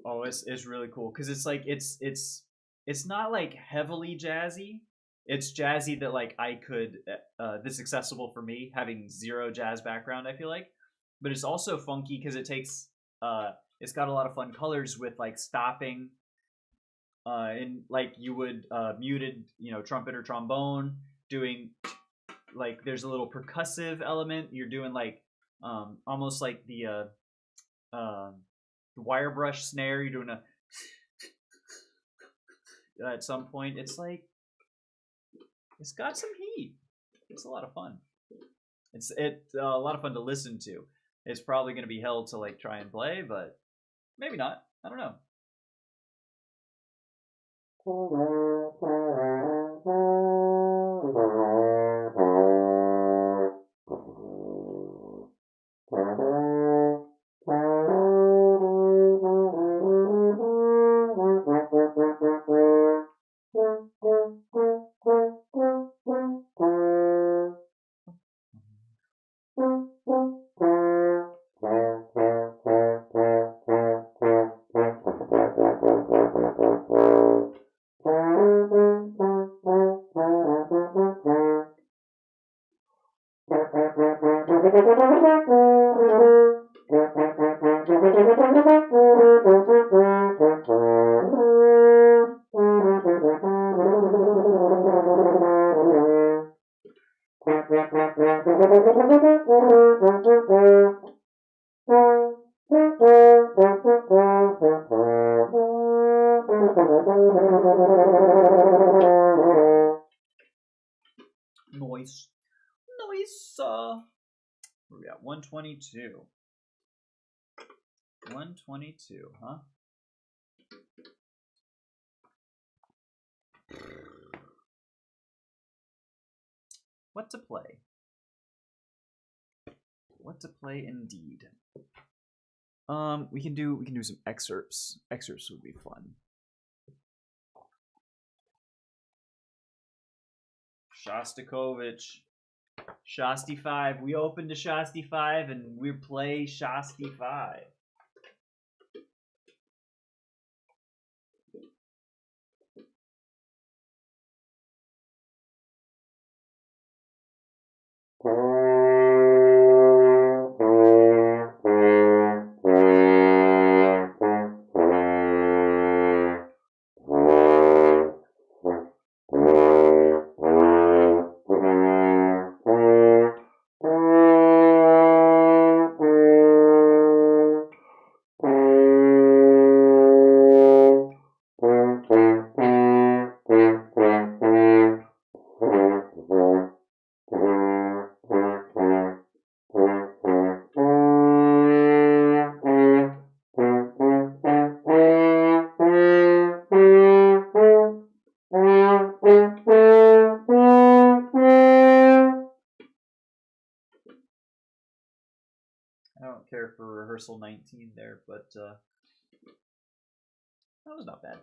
Oh, it's really cool because it's like it's not like heavily jazzy. It's jazzy that like I could that's accessible for me having zero jazz background. I feel like, but it's also funky because it's got a lot of fun colors with like stopping and like you would muted trumpet or trombone doing like there's a little percussive element. You're doing like almost like the wire brush snare. You're doing a at some point. It's like it's got some heat. It's a lot of fun. It's a lot of fun to listen to. It's probably going to be hell to like try and play, but maybe not. I don't know. Noise. Where we at? 122. 122, huh? What to play? What to play indeed. We can do some excerpts. Excerpts would be fun. Shostakovich. Shasti 5. We open to Shasti 5 and we play Shasti 5. I don't care for rehearsal 19 there, but that was not bad.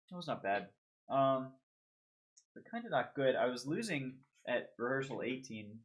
That was not bad. But kind of not good. I was losing at rehearsal 18.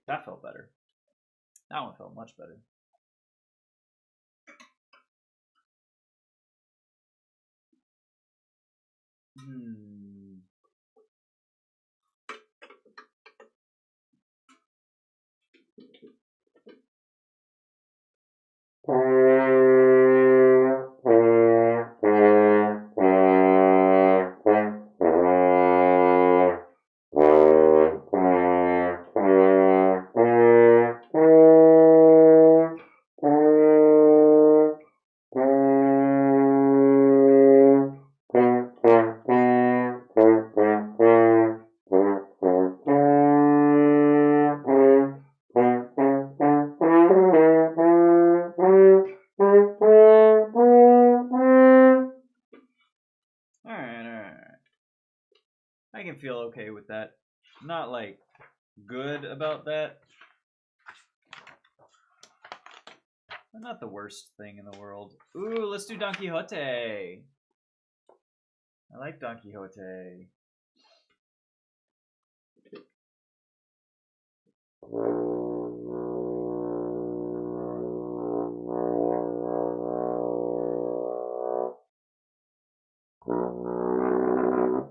That felt better. That one felt much better. Alright. I can feel okay with that. Not like good about that. But not the worst thing in the world. Ooh, let's do Don Quixote. I like Don Quixote.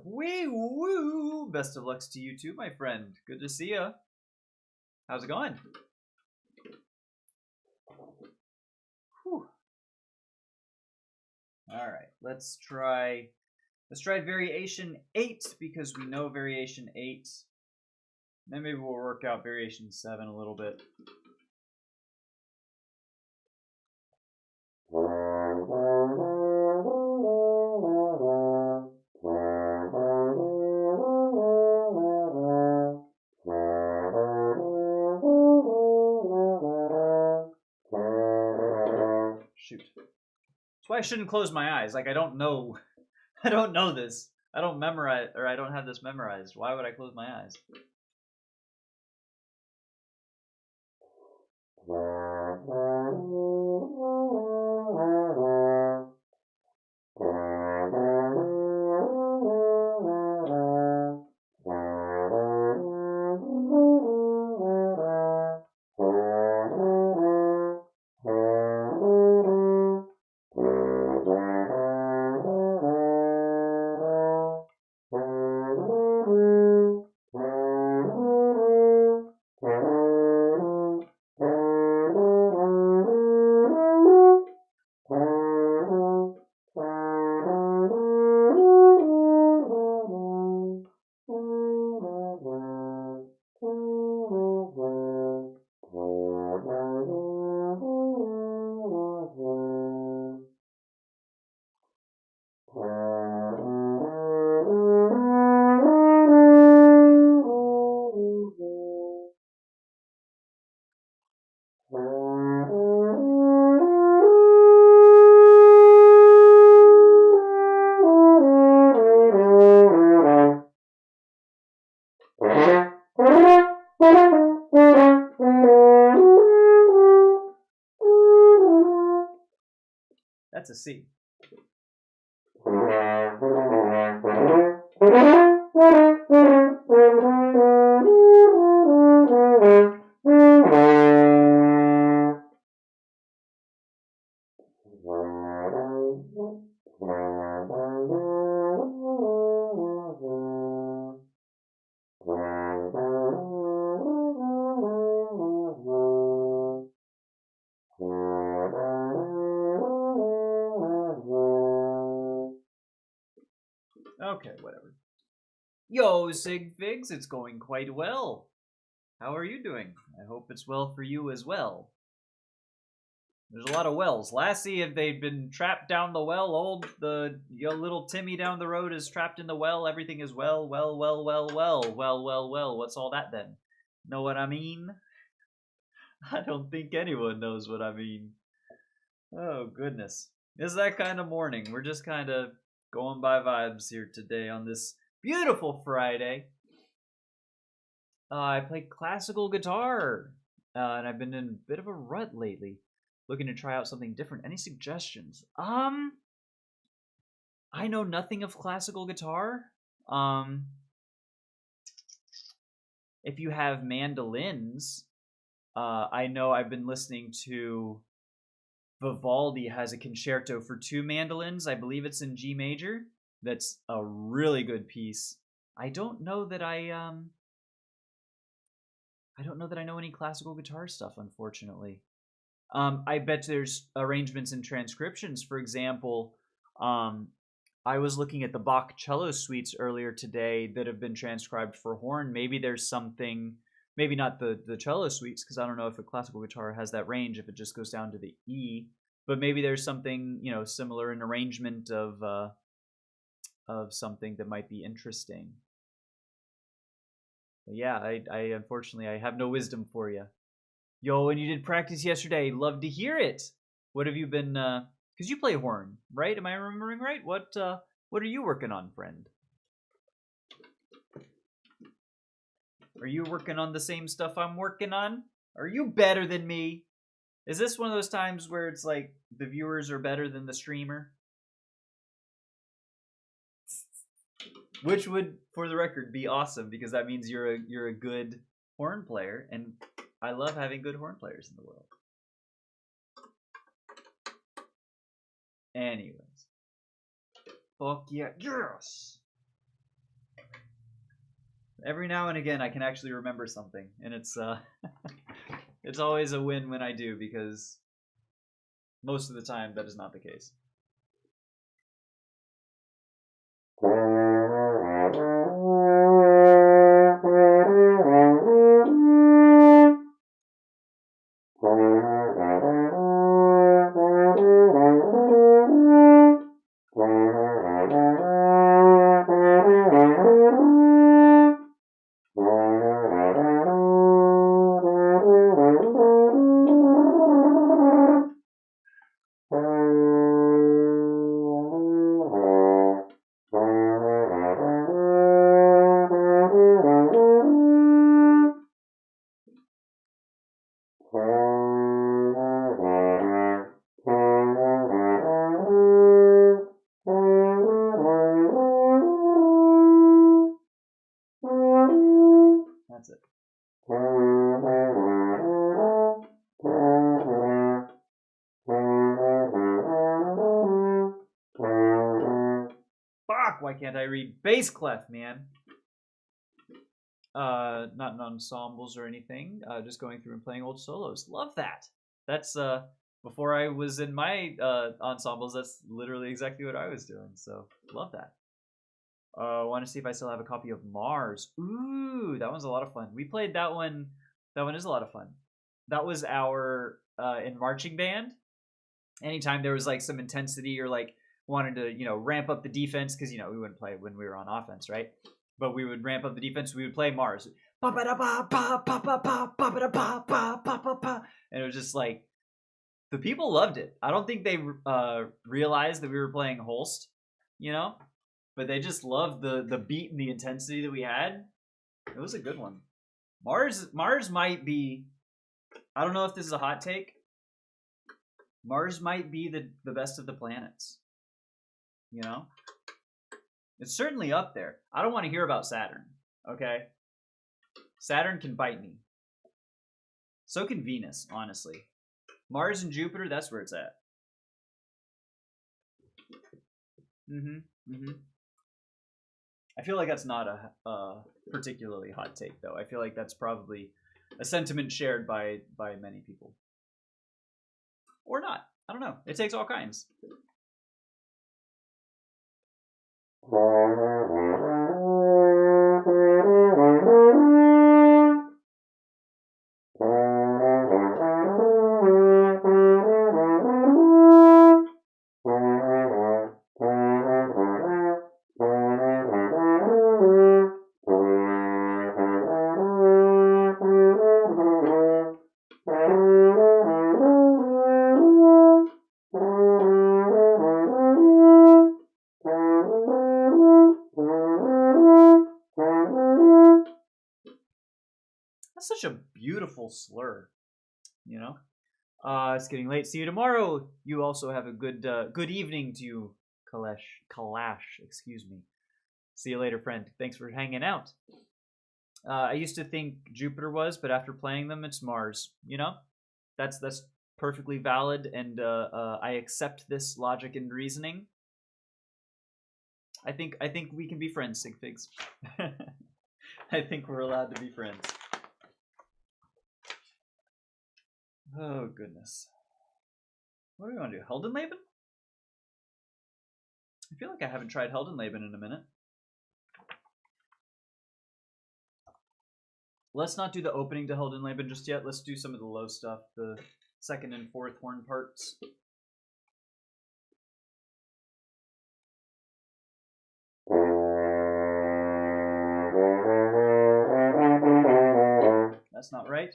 Wee woo! Best of lucks to you too, my friend. Good to see ya. How's it going? Whew. All right, let's try variation 8 because we know variation 8. Then maybe we'll work out variation 7 a little bit. Shoot. That's why I shouldn't close my eyes. Like I don't know this. I don't memorize, or I don't have this memorized. Why would I close my eyes? That's a C. Okay, whatever. Yo, Sig Figs, it's going quite well. How are you doing? I hope it's well for you as well. There's a lot of wells. Lassie, if they've been trapped down the well, little Timmy down the road is trapped in the well. Everything is well. What's all that then? Know what I mean? I don't think anyone knows what I mean. Oh, goodness. It's that kind of morning. We're just kind of going by vibes here today on this beautiful Friday. I play classical guitar, and I've been in a bit of a rut lately, looking to try out something different. Any suggestions? I know nothing of classical guitar. If you have mandolins, I know I've been listening to Vivaldi has a concerto for 2 mandolins. I believe it's in G major. That's a really good piece. I don't know that I know any classical guitar stuff, unfortunately. I bet there's arrangements and transcriptions. For example, I was looking at the Bach cello suites earlier today that have been transcribed for horn. Maybe there's something, maybe not the cello suites, because I don't know if a classical guitar has that range, if it just goes down to the E. But maybe there's something, similar, an arrangement of something that might be interesting. But yeah, I unfortunately I have no wisdom for you. Yo, and you did practice yesterday. Love to hear it. What have you been? Because you play horn, right? Am I remembering right? What are you working on, friend? Are you working on the same stuff I'm working on? Are you better than me? Is this one of those times where it's like the viewers are better than the streamer? Which would, for the record, be awesome, because that means you're a good horn player, and I love having good horn players in the world. Anyways. Fuck yeah. Yes! Every now and again I can actually remember something, and it's it's always a win when I do, because most of the time that is not the case. That's it. Fuck, why can't I read bass clef, man? Not in ensembles or anything. Just going through and playing old solos. Love that. That's before I was in my ensembles. That's literally exactly what I was doing. So love that. Want to see if I still have a copy of Mars. Ooh, that one's a lot of fun. We played that one. That one is a lot of fun. That was our in marching band. Anytime there was like some intensity or like wanted to ramp up the defense, because we wouldn't play when we were on offense, right? But we would ramp up the defense. We would play Mars, and it was just like the people loved it. I don't think they realized that we were playing Holst, but they just loved the beat and the intensity that we had. It was a good one. Mars might be. I don't know if this is a hot take. Mars might be the best of the planets. It's certainly up there. I don't want to hear about Saturn, okay? Saturn can bite me. So can Venus, honestly. Mars and Jupiter, that's where it's at. I feel like that's not a particularly hot take, though. I feel like that's probably a sentiment shared by many people. Or not. I don't know. It takes all kinds. such a beautiful slur, you know? It's getting late. See you tomorrow. You also have a good evening to you, Kalash, excuse me. See you later, friend. Thanks for hanging out. I used to think Jupiter was, but after playing them, it's Mars. You know, that's perfectly valid, and I accept this logic and reasoning. I think we can be friends, Sig Figs. I think we're allowed to be friends. Oh goodness. What do we want to do? Heldenleben? I feel like I haven't tried Heldenleben in a minute. Let's not do the opening to Heldenleben just yet. Let's do some of the low stuff, the second and fourth horn parts. That's not right.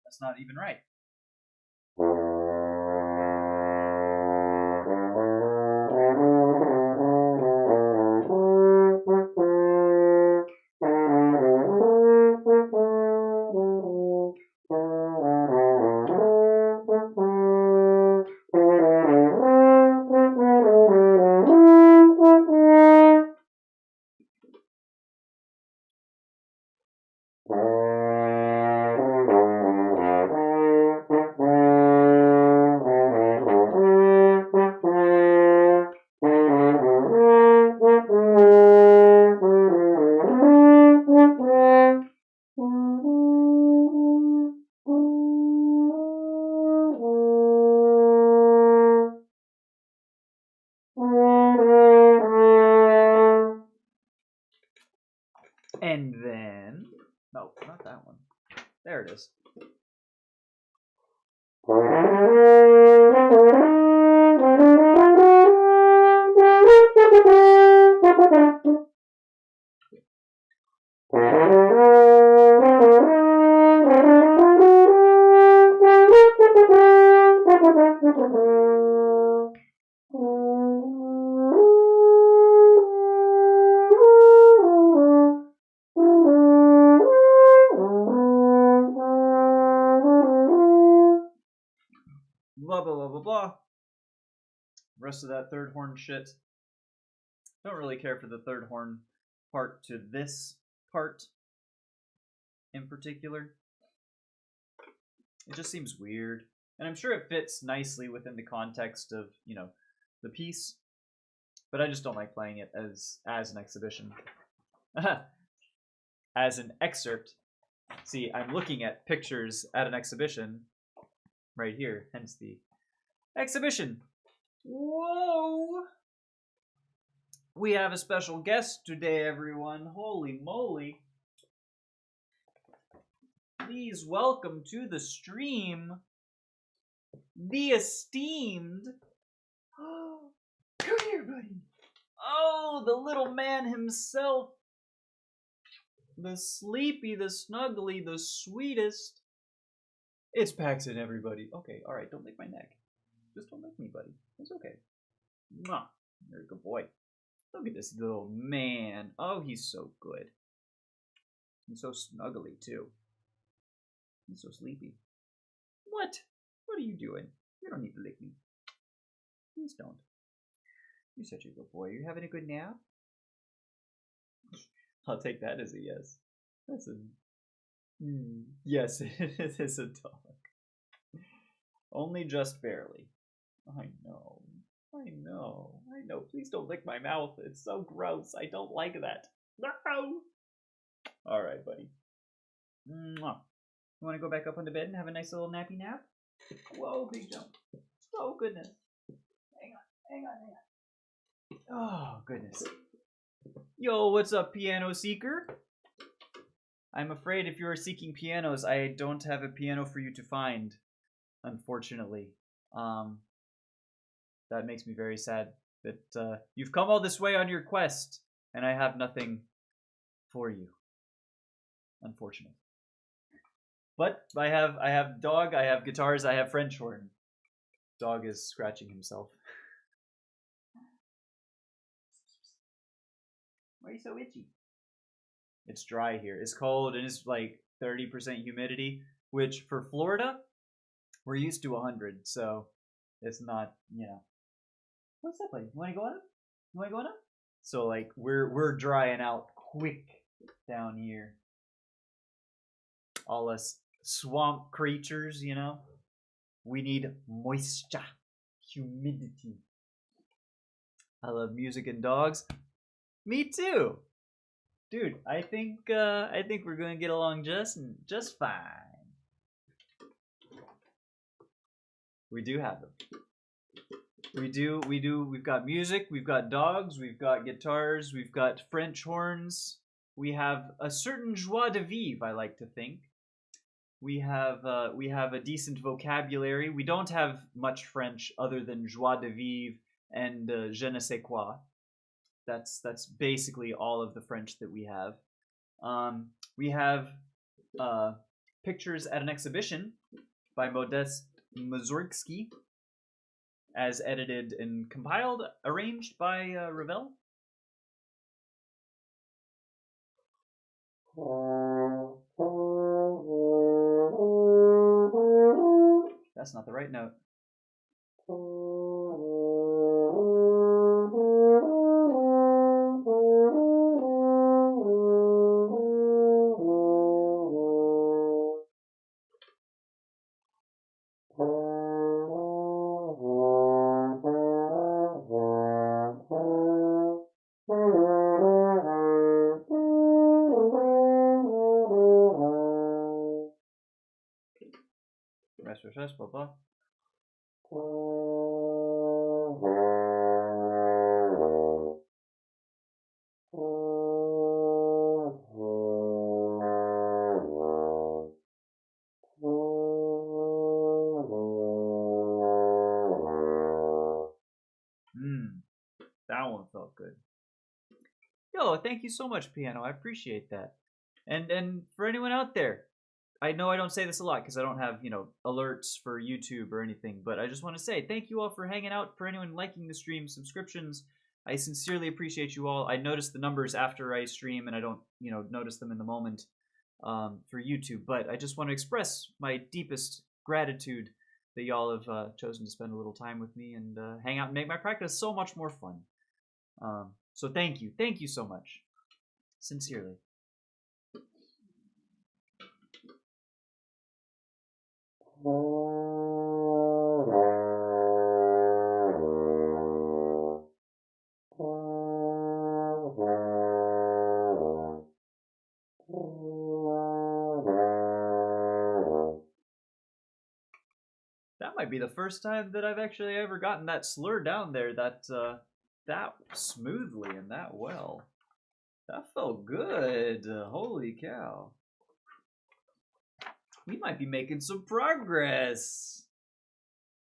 That's not even right. And then, no, not that one. There it is. Blah, blah, blah, blah, blah. Rest of that third horn shit. Don't really care for the third horn part to this part in particular. It just seems weird. And I'm sure it fits nicely within the context of, you know, the piece. But I just don't like playing it as an exhibition. As an excerpt. See, I'm looking at pictures at an exhibition right here, hence the exhibition. Whoa! We have a special guest today, everyone. Holy moly. Please welcome to the stream the esteemed... Come here, buddy. Oh, the little man himself. The sleepy, the snuggly, the sweetest. It's Paxton, everybody. Okay, alright, don't lick my neck. Just don't lick me, buddy. It's okay. Mwah. You're a good boy. Look at this little man. Oh, he's so good. He's so snuggly, too. He's so sleepy. What? What are you doing? You don't need to lick me. Please don't. You're such a good boy. Are you having a good nap? I'll take that as a yes. That's a... yes, it is a dog. Only just barely. I know. I know. I know. Please don't lick my mouth. It's so gross. I don't like that. No! Alright, buddy. Mwah. You want to go back up on the bed and have a nice little nappy nap? Whoa, big jump. Oh, goodness. Hang on. Oh, goodness. Yo, what's up, piano seeker? I'm afraid if you're seeking pianos, I don't have a piano for you to find, unfortunately. That makes me very sad that you've come all this way on your quest, and I have nothing for you. Unfortunate. But I have dog, I have guitars, I have French horn. Dog is scratching himself. Why are you so itchy? It's dry here. It's cold and it's like 30% humidity, which for Florida, we're used to 100, so it's not, you know. What's that place? You want to go up? You want to go up? So like we're drying out quick down here. All us swamp creatures, you know. We need moisture, humidity. I love music and dogs. Me too, dude. I think we're gonna get along just fine. We do have them. We do. We've got music. We've got dogs. We've got guitars. We've got French horns. We have a certain joie de vivre, I like to think. We have a decent vocabulary. We don't have much French other than joie de vivre and je ne sais quoi. That's basically all of the French that we have. We have pictures at an exhibition by Modeste Mussorgsky, as edited and compiled, arranged by Ravel. That's not the right note. Rest, blah, blah. That one felt good. Yo, thank you so much, piano. I appreciate that. And for anyone out there, I know I don't say this a lot because I don't have, alerts for YouTube or anything, but I just want to say thank you all for hanging out. For anyone liking the stream, subscriptions, I sincerely appreciate you all. I notice the numbers after I stream, and I don't, notice them in the moment for YouTube. But I just want to express my deepest gratitude that y'all have chosen to spend a little time with me and hang out and make my practice so much more fun. So thank you so much, sincerely. That might be the first time that I've actually ever gotten that slur down there that smoothly and that well. That felt good. Holy cow. We might be making some progress.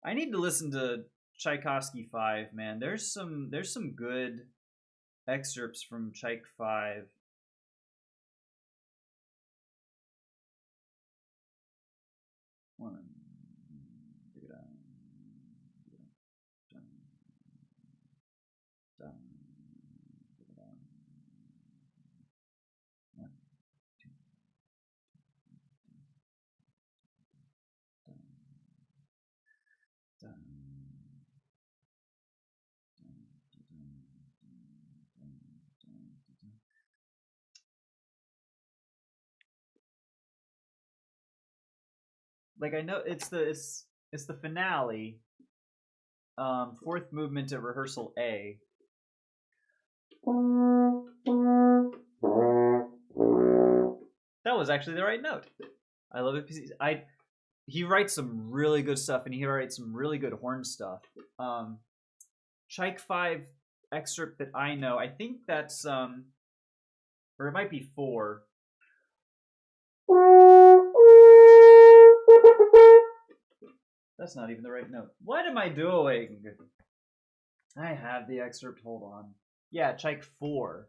I need to listen to Tchaikovsky 5, man. There's some good excerpts from Tchaik 5. Like, I know it's the finale. Fourth movement of rehearsal A. That was actually the right note. I love it because he writes some really good stuff, and he writes some really good horn stuff. Tchaik 5 excerpt that I know, I think that's or it might be 4. That's not even the right note. What am I doing? I have the excerpt. Hold on. Yeah, Tchaik 4.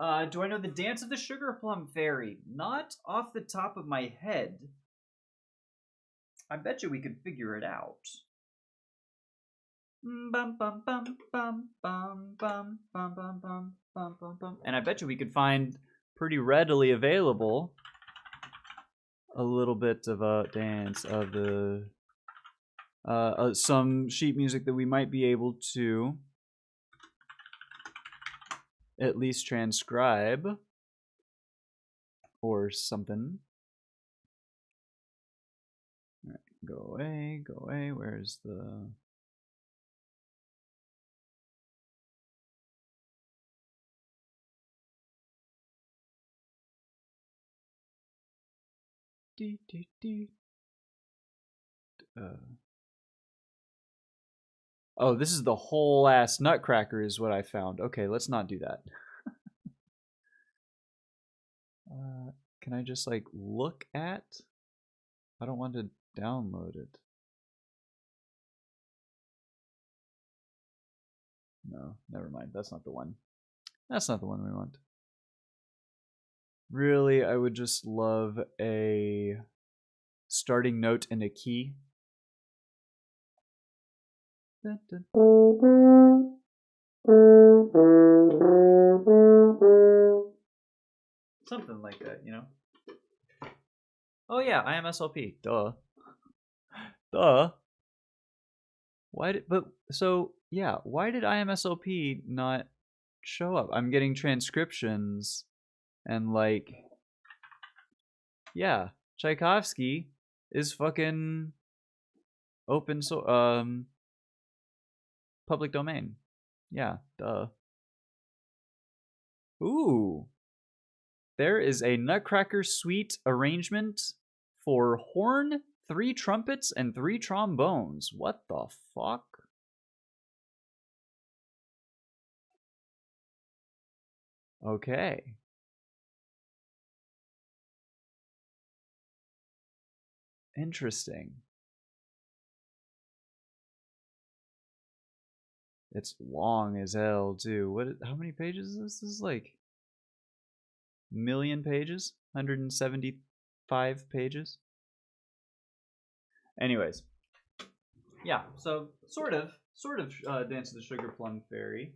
Do I know the dance of the sugar plum fairy? Not off the top of my head. I bet you we could figure it out. Bum bum bum bum bum bum bum bum bum bum bum bum. And I bet you we could find pretty readily available a little bit of a dance of the some sheet music that we might be able to at least transcribe or something. All right, go away, go away. Where's the... Oh, this is the whole ass nutcracker is what I found. Okay, let's not do that. Can I just like look at? I don't want to download it. No, never mind. That's not the one. That's not the one we want. Really, I would just love a starting note and a key. Dun, dun. Something like that, you know? Oh yeah, IMSLP. Duh. Duh. Why did, but, so, yeah, why did IMSLP not show up? I'm getting transcriptions and like, yeah, Tchaikovsky is fucking open so public domain. Yeah, duh. Ooh. There is a Nutcracker Suite arrangement for horn, 3 trumpets, and 3 trombones. What the fuck? Okay. Interesting. It's long as hell, too. What? How many pages is this? This is like million pages? 175 pages? Anyways. Yeah, so sort of Dance of the Sugar Plum Fairy.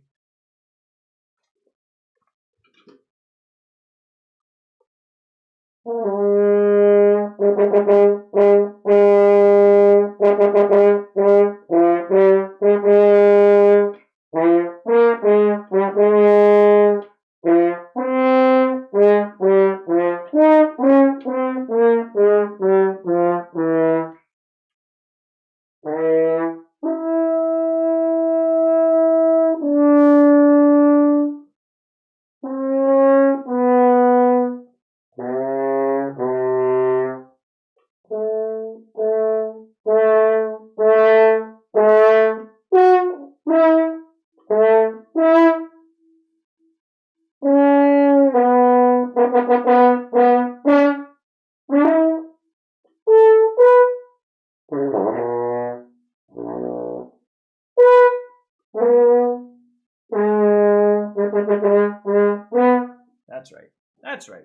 That's right. That's right.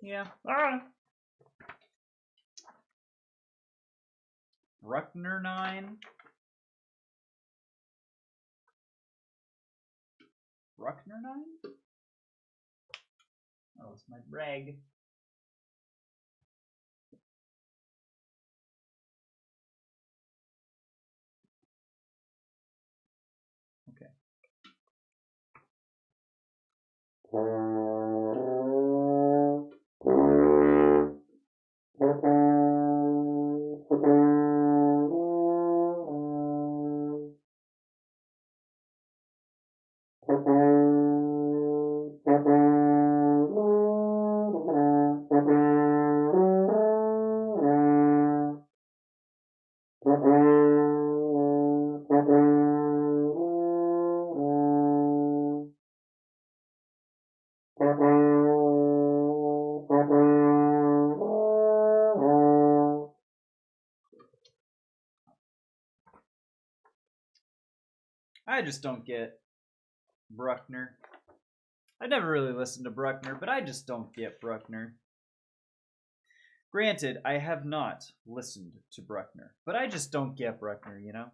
Yeah. Bruckner 9. Bruckner 9? Oh, it's my brag. Okay. I just don't get Bruckner. I never really listened to Bruckner, but I just don't get Bruckner. Granted, I have not listened to Bruckner, but I just don't get Bruckner, you know?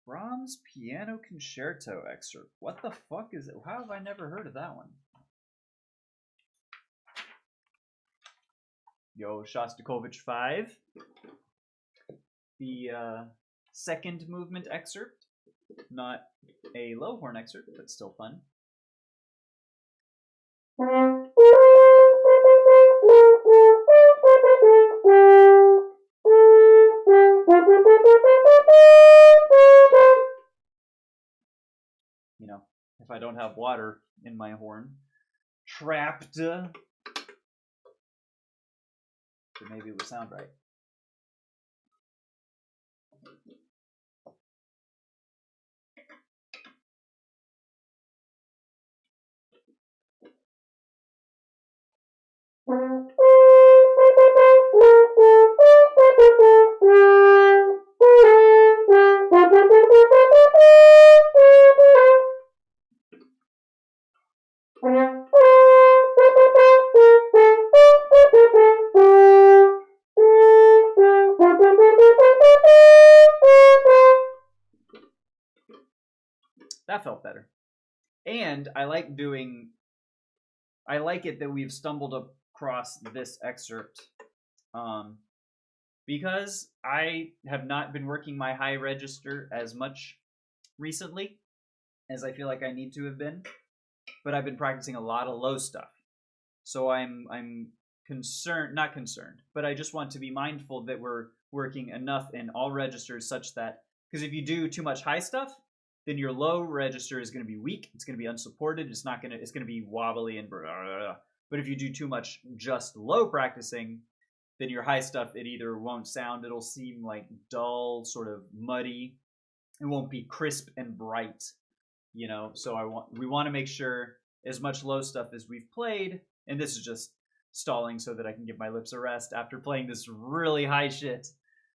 Brahms Piano Concerto excerpt. What the fuck is it? How have I never heard of that one? Yo, Shostakovich 5. The second movement excerpt. Not a low horn excerpt, but still fun. You know, if I don't have water in my horn trapped, then maybe it would sound right. That felt better. And I like it that we've stumbled across this excerpt because I have not been working my high register as much recently as I feel like I need to have been, but I've been practicing a lot of low stuff. So I'm not concerned, but I just want to be mindful that we're working enough in all registers such that, because if you do too much high stuff, then your low register is going to be weak. It's going to be unsupported. It's going to be wobbly and blah, blah, blah. But if you do too much just low practicing, then your high stuff, it either won't sound, it'll seem like dull, sort of muddy. It won't be crisp and bright, you know. So we want to make sure as much low stuff as we've played, and this is just stalling so that I can give my lips a rest after playing this really high shit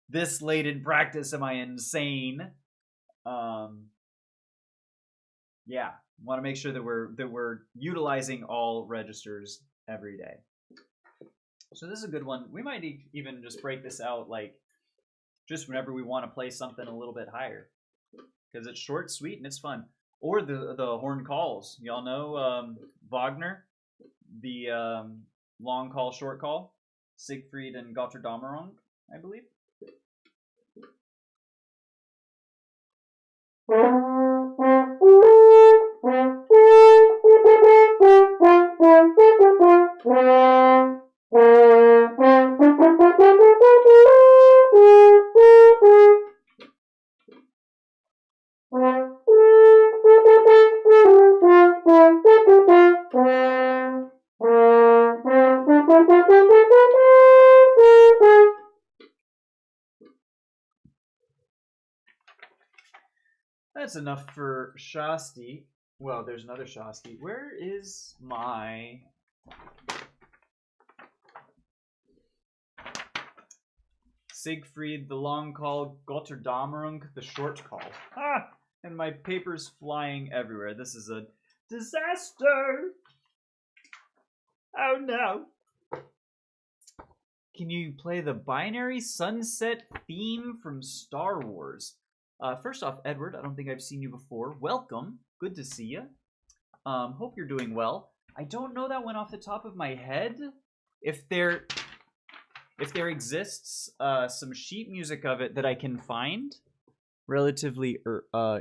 this late in practice. Am I insane? Yeah, want to make sure that we're utilizing all registers every day. So this is a good one. We might even just break this out like just whenever we want to play something a little bit higher, because it's short, sweet, and it's fun. Or the horn calls. Y'all know Wagner, the long call, short call, Siegfried and Götterdammerung, I believe. That's enough for Shasti. Well, there's another Shasti. Where is my... Siegfried, the long call, Götterdammerung, the short call. Ah! And my paper's flying everywhere. This is a disaster! Oh no! Can you play the binary sunset theme from Star Wars? First off, Edward, I don't think I've seen you before. Welcome. Good to see you. Hope you're doing well. I don't know that one off the top of my head. If there exists some sheet music of it that I can find relatively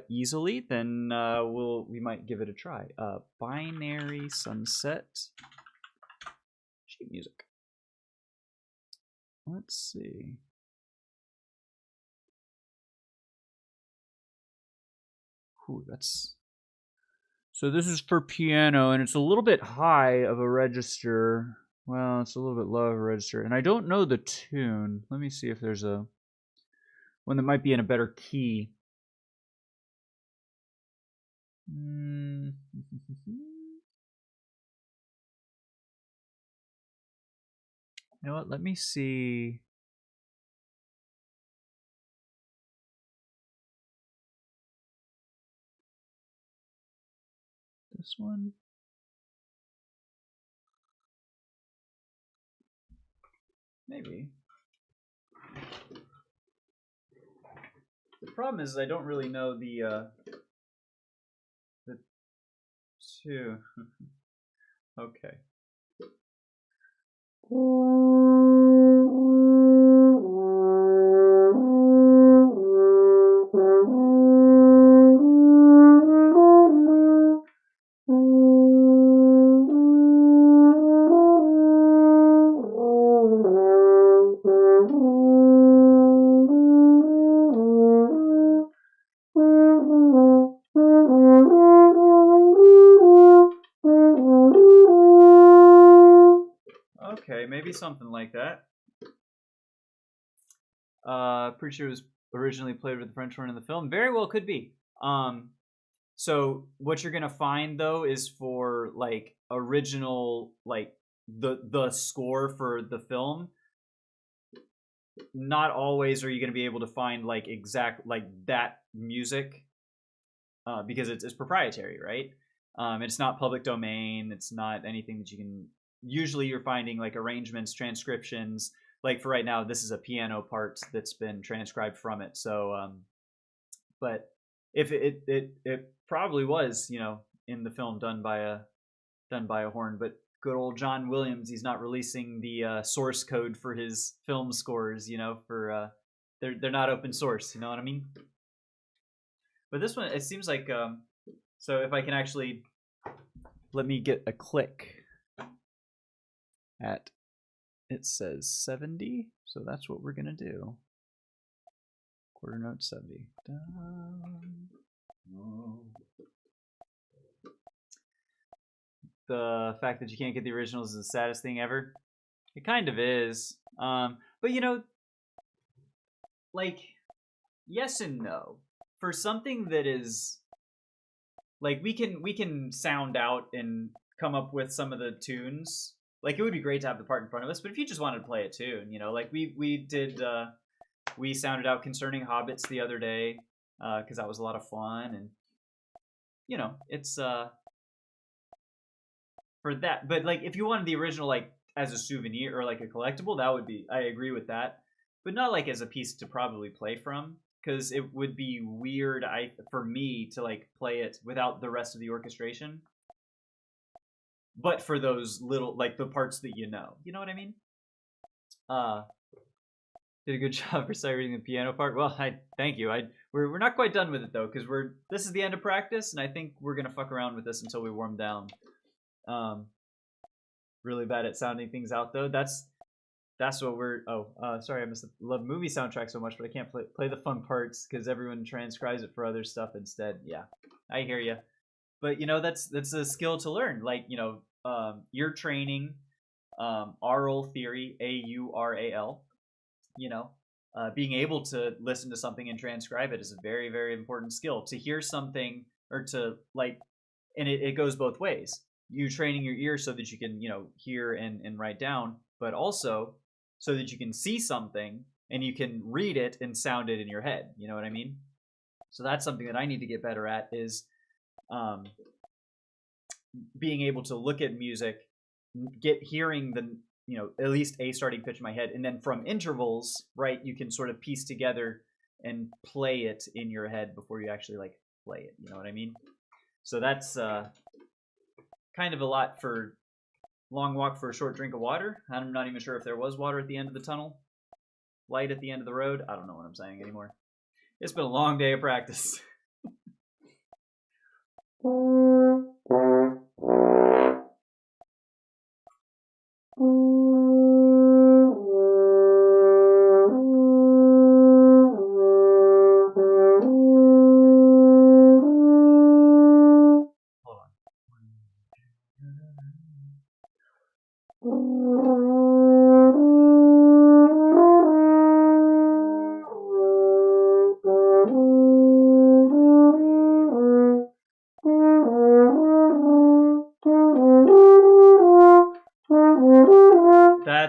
easily, then we might give it a try. Binary sunset sheet music. Let's see. Ooh, so this is for piano, and it's a little bit high of a register. Well, it's a little bit low of a register, and I don't know the tune. Let me see if there's a one that might be in a better key. You know what? Let me see. This one. Maybe. The problem is I don't really know the two. Okay. Okay, maybe something like that. Pretty sure it was originally played with the French horn in the film. Very well could be. So what you're gonna find though is for like original like the score for the film. Not always are you gonna be able to find like exact like that music because it's proprietary, right? It's not public domain. It's not anything that you can. Usually, you're finding like arrangements, transcriptions. Like for right now, this is a piano part that's been transcribed from it. So, but if it probably was, you know, in the film done by a horn, but good old John Williams, he's not releasing the source code for his film scores. You know, for they're not open source. You know what I mean? But this one, it seems like so if I can actually let me get a click at it says 70, so that's what we're gonna do. Quarter note 70. The fact that you can't get the originals is the saddest thing ever. It kind of is. But you know, like, yes and no. For something that is like we can sound out and come up with some of the tunes. Like it would be great to have the part in front of us, but if you just wanted to play a tune, you know, like we sounded out Concerning Hobbits the other day because that was a lot of fun, and you know, it's for that. But like if you wanted the original like as a souvenir or like a collectible, that would be, I agree with that, but not like as a piece to probably play from, because it would be weird for me to like play it without the rest of the orchestration. But for those little like the parts that you know what I mean. Did a good job for sight reading the piano part. Well, I thank you. We're not quite done with it though, because this is the end of practice, and I think we're gonna fuck around with this until we warm down. Really bad at sounding things out though. That's what we're. Sorry, I love movie soundtracks so much, but I can't play the fun parts because everyone transcribes it for other stuff instead. Yeah, I hear you. But you know, that's a skill to learn. Like, you know, your training, aural theory, AURAL. You know, being able to listen to something and transcribe it is a very, very important skill. To hear something or to like, and it goes both ways. You training your ear so that you can, you know, hear and write down, but also so that you can see something and you can read it and sound it in your head. You know what I mean? So that's something that I need to get better at is being able to look at music, hearing the, you know, at least a starting pitch in my head, and then from intervals, right, you can sort of piece together and play it in your head before you actually like play it. You know what I mean? So that's kind of a lot for long walk for a short drink of water. I'm not even sure if there was water at the end of the tunnel. Light at the end of the road. I don't know what I'm saying anymore. It's been a long day of practice. Hold on.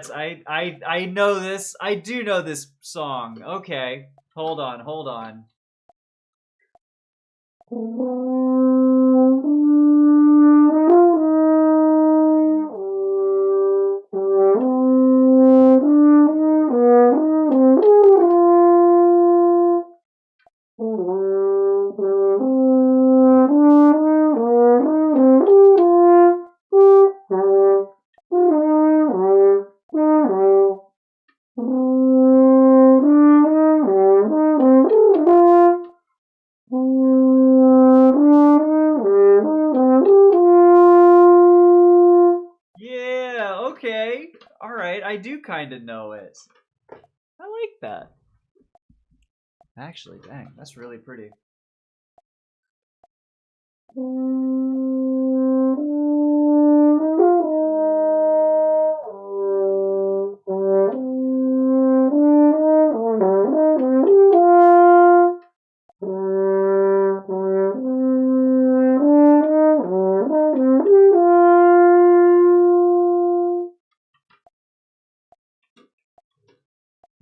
that's I know this. I do know this song. Okay. Hold on. Yeah, okay. All right, I do kind of know it. I like that. Actually, dang, that's really pretty.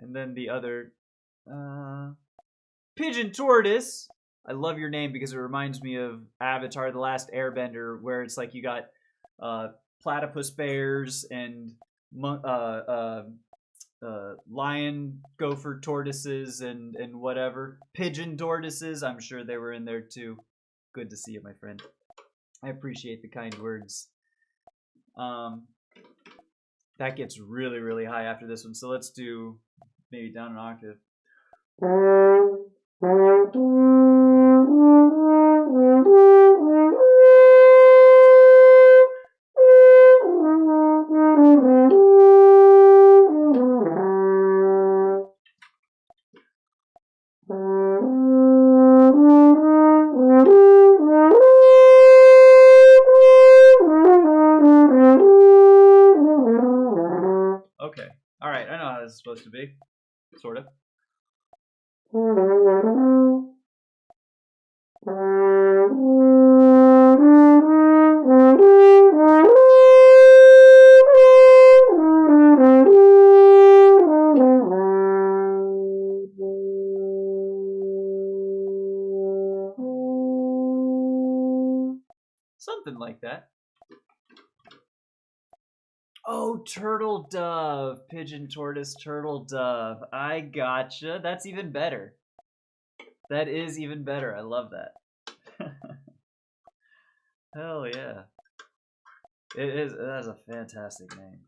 And then the other, Pigeon Tortoise. I love your name because it reminds me of Avatar: The Last Airbender, where it's like you got platypus bears and lion gopher tortoises and whatever pigeon tortoises. I'm sure they were in there too. Good to see you, my friend. I appreciate the kind words. That gets really, really high after this one. So let's do maybe down an octave. Okay. All right. I know how this is supposed to be. Sort of. Something like that. Oh, turtle dove. Pigeon tortoise, turtle dove. I gotcha. That's even better. That is even better. I love that. Hell yeah. That's a fantastic name.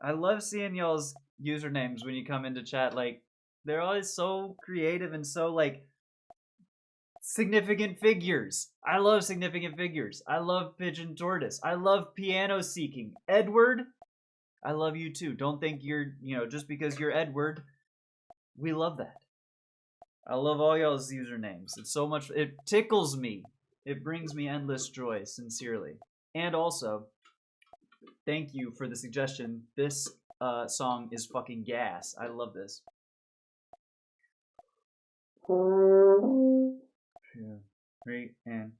I love seeing y'all's usernames when you come into chat. Like, they're always so creative and so, like, significant figures. I love significant figures. I love Pigeon Tortoise. I love Piano Seeking. Edward, I love you too. Don't think you're, just because you're Edward, we love that. I love all y'all's usernames. It's so much, it tickles me. It brings me endless joy, sincerely. And also, thank you for the suggestion. This song is fucking gas. I love this. Yeah. 3 and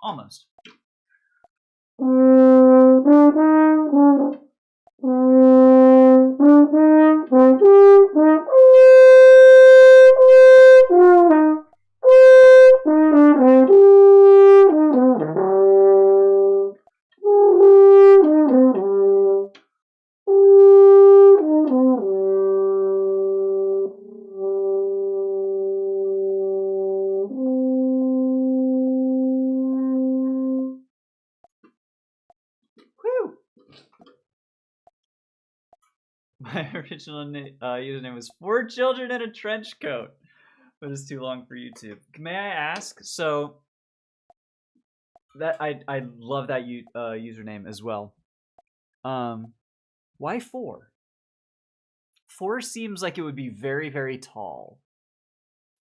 almost. My original username was 4 children in a trench coat, but it's too long for YouTube. May I ask? So that I love that username as well. Why 4? 4 seems like it would be very, very tall.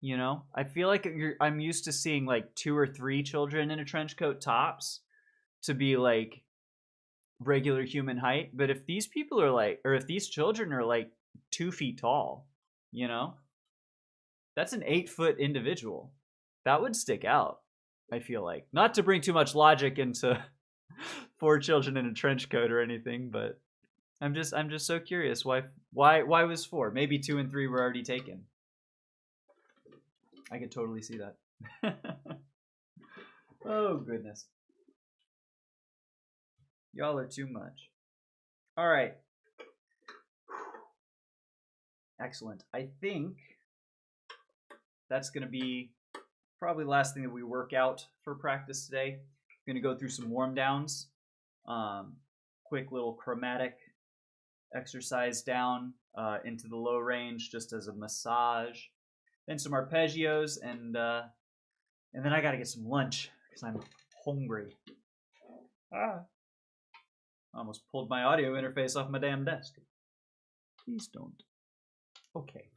You know, I feel like I'm used to seeing like 2 or 3 children in a trench coat tops to be like regular human height. But if these people are like, or if these children are like 2 feet tall, you know, that's an 8-foot individual. That would stick out. I feel like, not to bring too much logic into 4 children in a trench coat or anything, but I'm just so curious why was 4? Maybe 2 and 3 were already taken. I could totally see that. Oh goodness. Y'all are too much. All right. Excellent. I think that's going to be probably the last thing that we work out for practice today. I'm going to go through some warm downs. Quick little chromatic exercise down into the low range just as a massage. Then some arpeggios, and then I gotta get some lunch because I'm hungry. I almost pulled my audio interface off my damn desk. Please don't. Okay.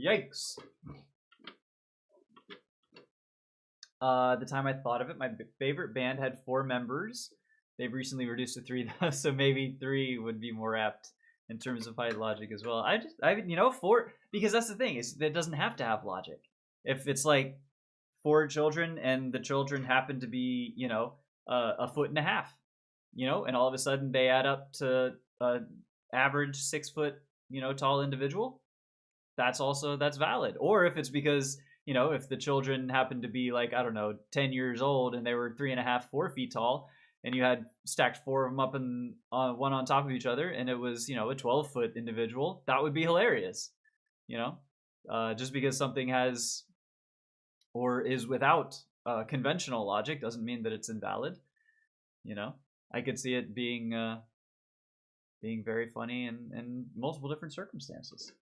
Yikes. The time I thought of it, my favorite band had 4 members. They've recently reduced to 3, so maybe 3 would be more apt in terms of height logic as well. You know, 4, because that's the thing, is that it doesn't have to have logic. If it's like 4 children and the children happen to be, you know, a foot and a half, you know, and all of a sudden they add up to average 6 foot, you know, tall individual, that's valid. Or if it's because, you know, if the children happen to be like, I don't know, 10 years old and they were 3.5, 4 feet tall, and you had stacked four of them up and one on top of each other, and it was a 12-foot individual. That would be hilarious, just because something has or is without conventional logic doesn't mean that it's invalid. I could see it being very funny in multiple different circumstances.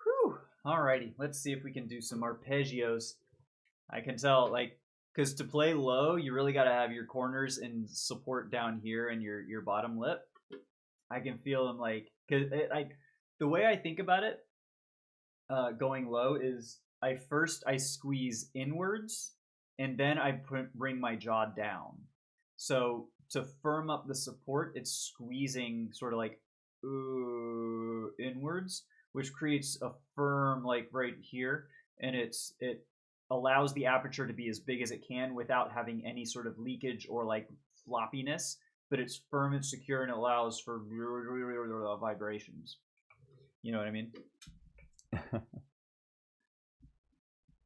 Whew. Alrighty, let's see if we can do some arpeggios. I can tell, because to play low, you really got to have your corners and support down here and your bottom lip. I can feel them, because the way I think about it, going low is I squeeze inwards and then I bring my jaw down. So to firm up the support, it's squeezing sort of inwards, which creates a firm right here, and it allows the aperture to be as big as it can without having any sort of leakage or floppiness, but it's firm and secure and allows for vibrations. You know what I mean?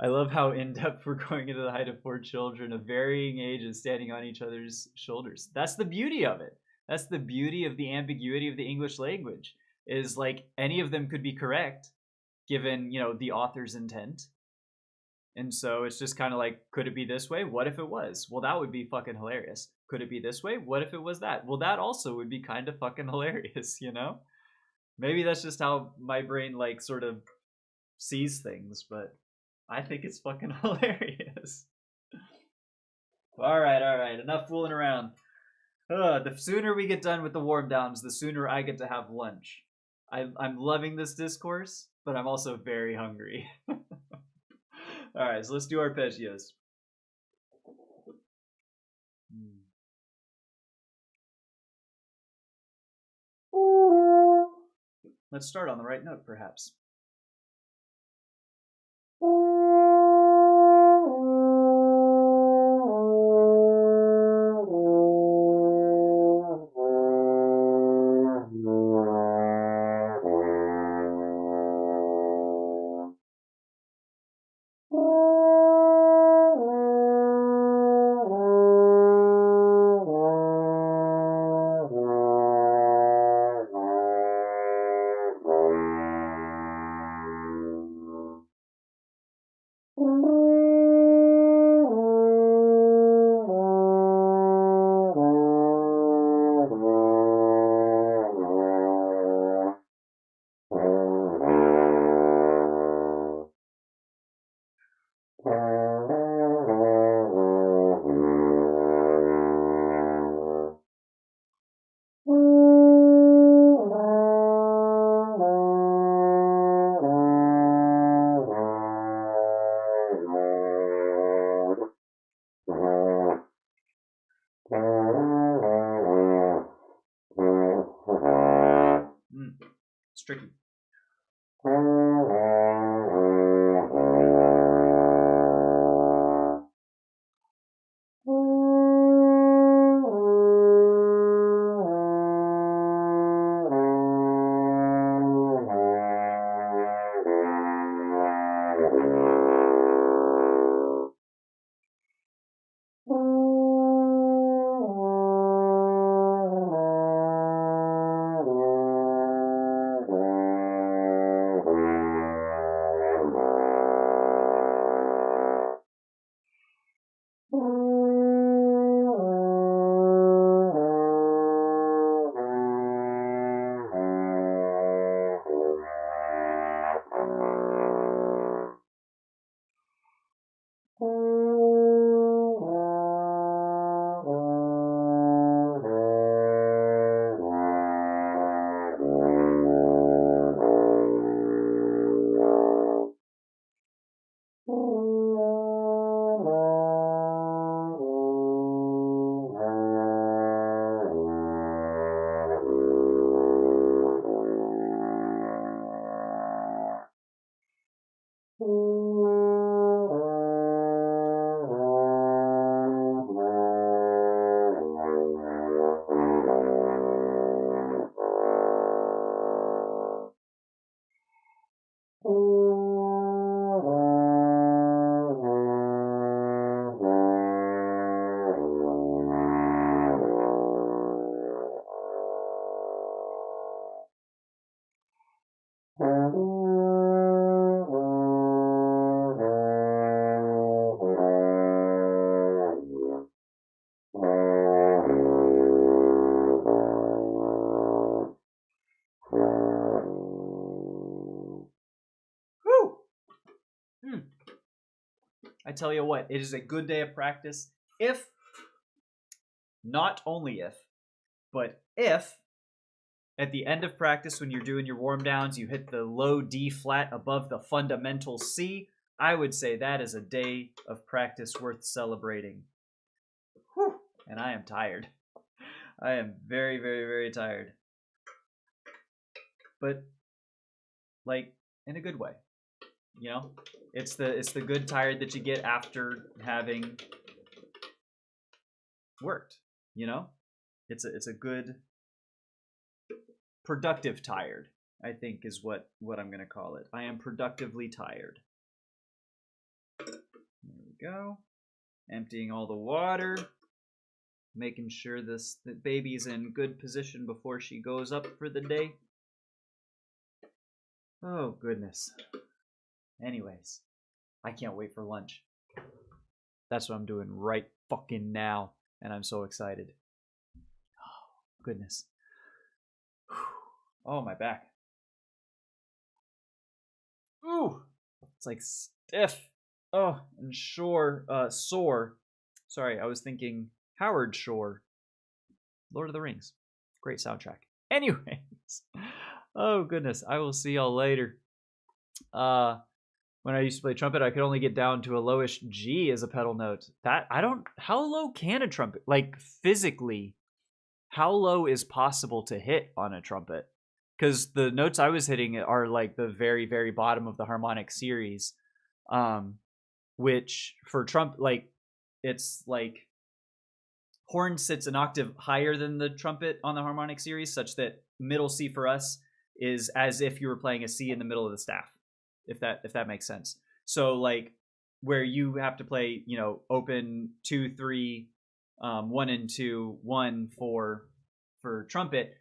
I love how in-depth we're going into the height of 4 children of varying ages standing on each other's shoulders. That's the beauty of it. That's the beauty of the ambiguity of the English language, is any of them could be correct given, the author's intent. And so it's just kind of could it be this way? What if it was? Well, that would be fucking hilarious. Could it be this way? What if it was that? Well, that also would be kind of fucking hilarious, Maybe that's just how my brain sort of sees things, but I think it's fucking hilarious. All right. Enough fooling around. The sooner we get done with the warm downs, the sooner I get to have lunch. I'm loving this discourse, but I'm also very hungry. All right, so let's do arpeggios. Let's start on the right note, perhaps. It's tricky. I tell you what, it is a good day of practice if, not only if, but if at the end of practice when you're doing your warm downs, you hit the low D flat above the fundamental C, I would say that is a day of practice worth celebrating. Whew. And I am tired. I am very, very, very tired. But like in a good way. You know? It's the good tired that you get after having worked, you know? It's a good productive tired, I think is what I'm going to call it. I am productively tired. There we go. Emptying all the water. Making sure the baby's in good position before she goes up for the day. Oh, goodness. Anyways, I can't wait for lunch. That's what I'm doing right fucking now, and I'm so excited. Oh, goodness. Oh, my back. Ooh, it's like stiff. Oh, and sore. Sorry, I was thinking Howard Shore. Lord of the Rings. Great soundtrack. Anyways. Oh, goodness. I will see y'all later. When I used to play trumpet, I could only get down to a lowish G as a pedal note. How low can a trumpet, like physically, how low is possible to hit on a trumpet? Because the notes I was hitting are like the very, very bottom of the harmonic series, which for trumpet, like, it's like horn sits an octave higher than the trumpet on the harmonic series, such that middle C for us is as if you were playing a C in the middle of the staff, if that makes sense. So like where you have to play, you know, open 2 3, 1 and 2, 1 for trumpet.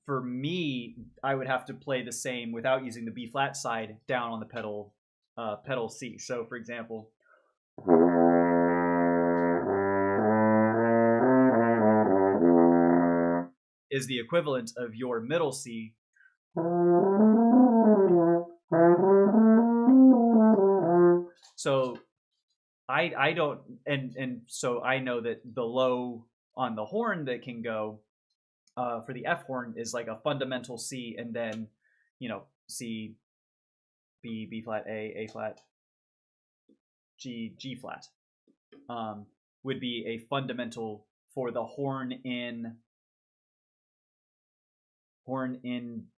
For me, I would have to play the same without using the B flat side down on the pedal C. So for example, is the equivalent of your middle C. So I don't, and so I know that the low on the horn that can go for the F horn is like a fundamental C, and then, you know, C, B flat, A flat, G flat, would be a fundamental for the horn in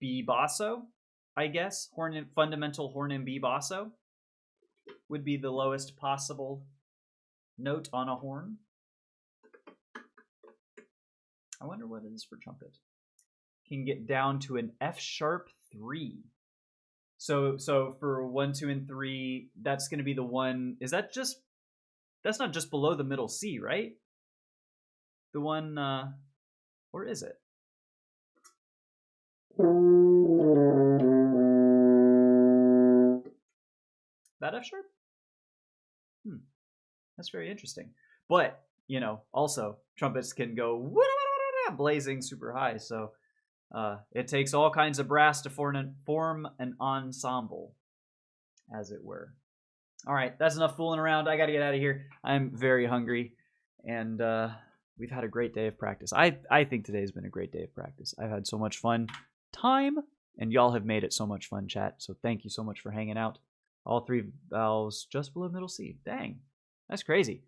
B basso, I guess. Fundamental horn in B basso would be the lowest possible note on a horn. I wonder what it is for trumpet. Can get down to an F sharp 3. So for 1, 2, and 3, that's going to be the one. Is that just? That's not just below the middle C, right? The one, or is it? That F sharp? That's very interesting. But, you know, also trumpets can go blazing super high. So it takes all kinds of brass to form an ensemble, as it were. All right, that's enough fooling around. I got to get out of here. I'm very hungry, and we've had a great day of practice. I think today's been a great day of practice. I've had so much fun time, and y'all have made it so much fun, chat. So thank you so much for hanging out. All 3 vowels just below middle C. Dang, that's crazy.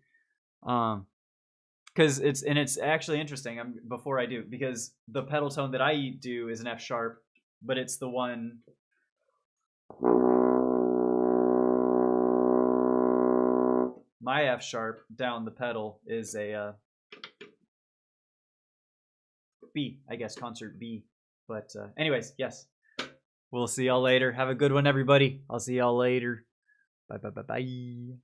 Because it's actually interesting. Before I do, because the pedal tone that I do is an F sharp, but it's the one. My F sharp down the pedal is a B, I guess, concert B. But anyways, yes. We'll see y'all later. Have a good one, everybody. I'll see y'all later. Bye.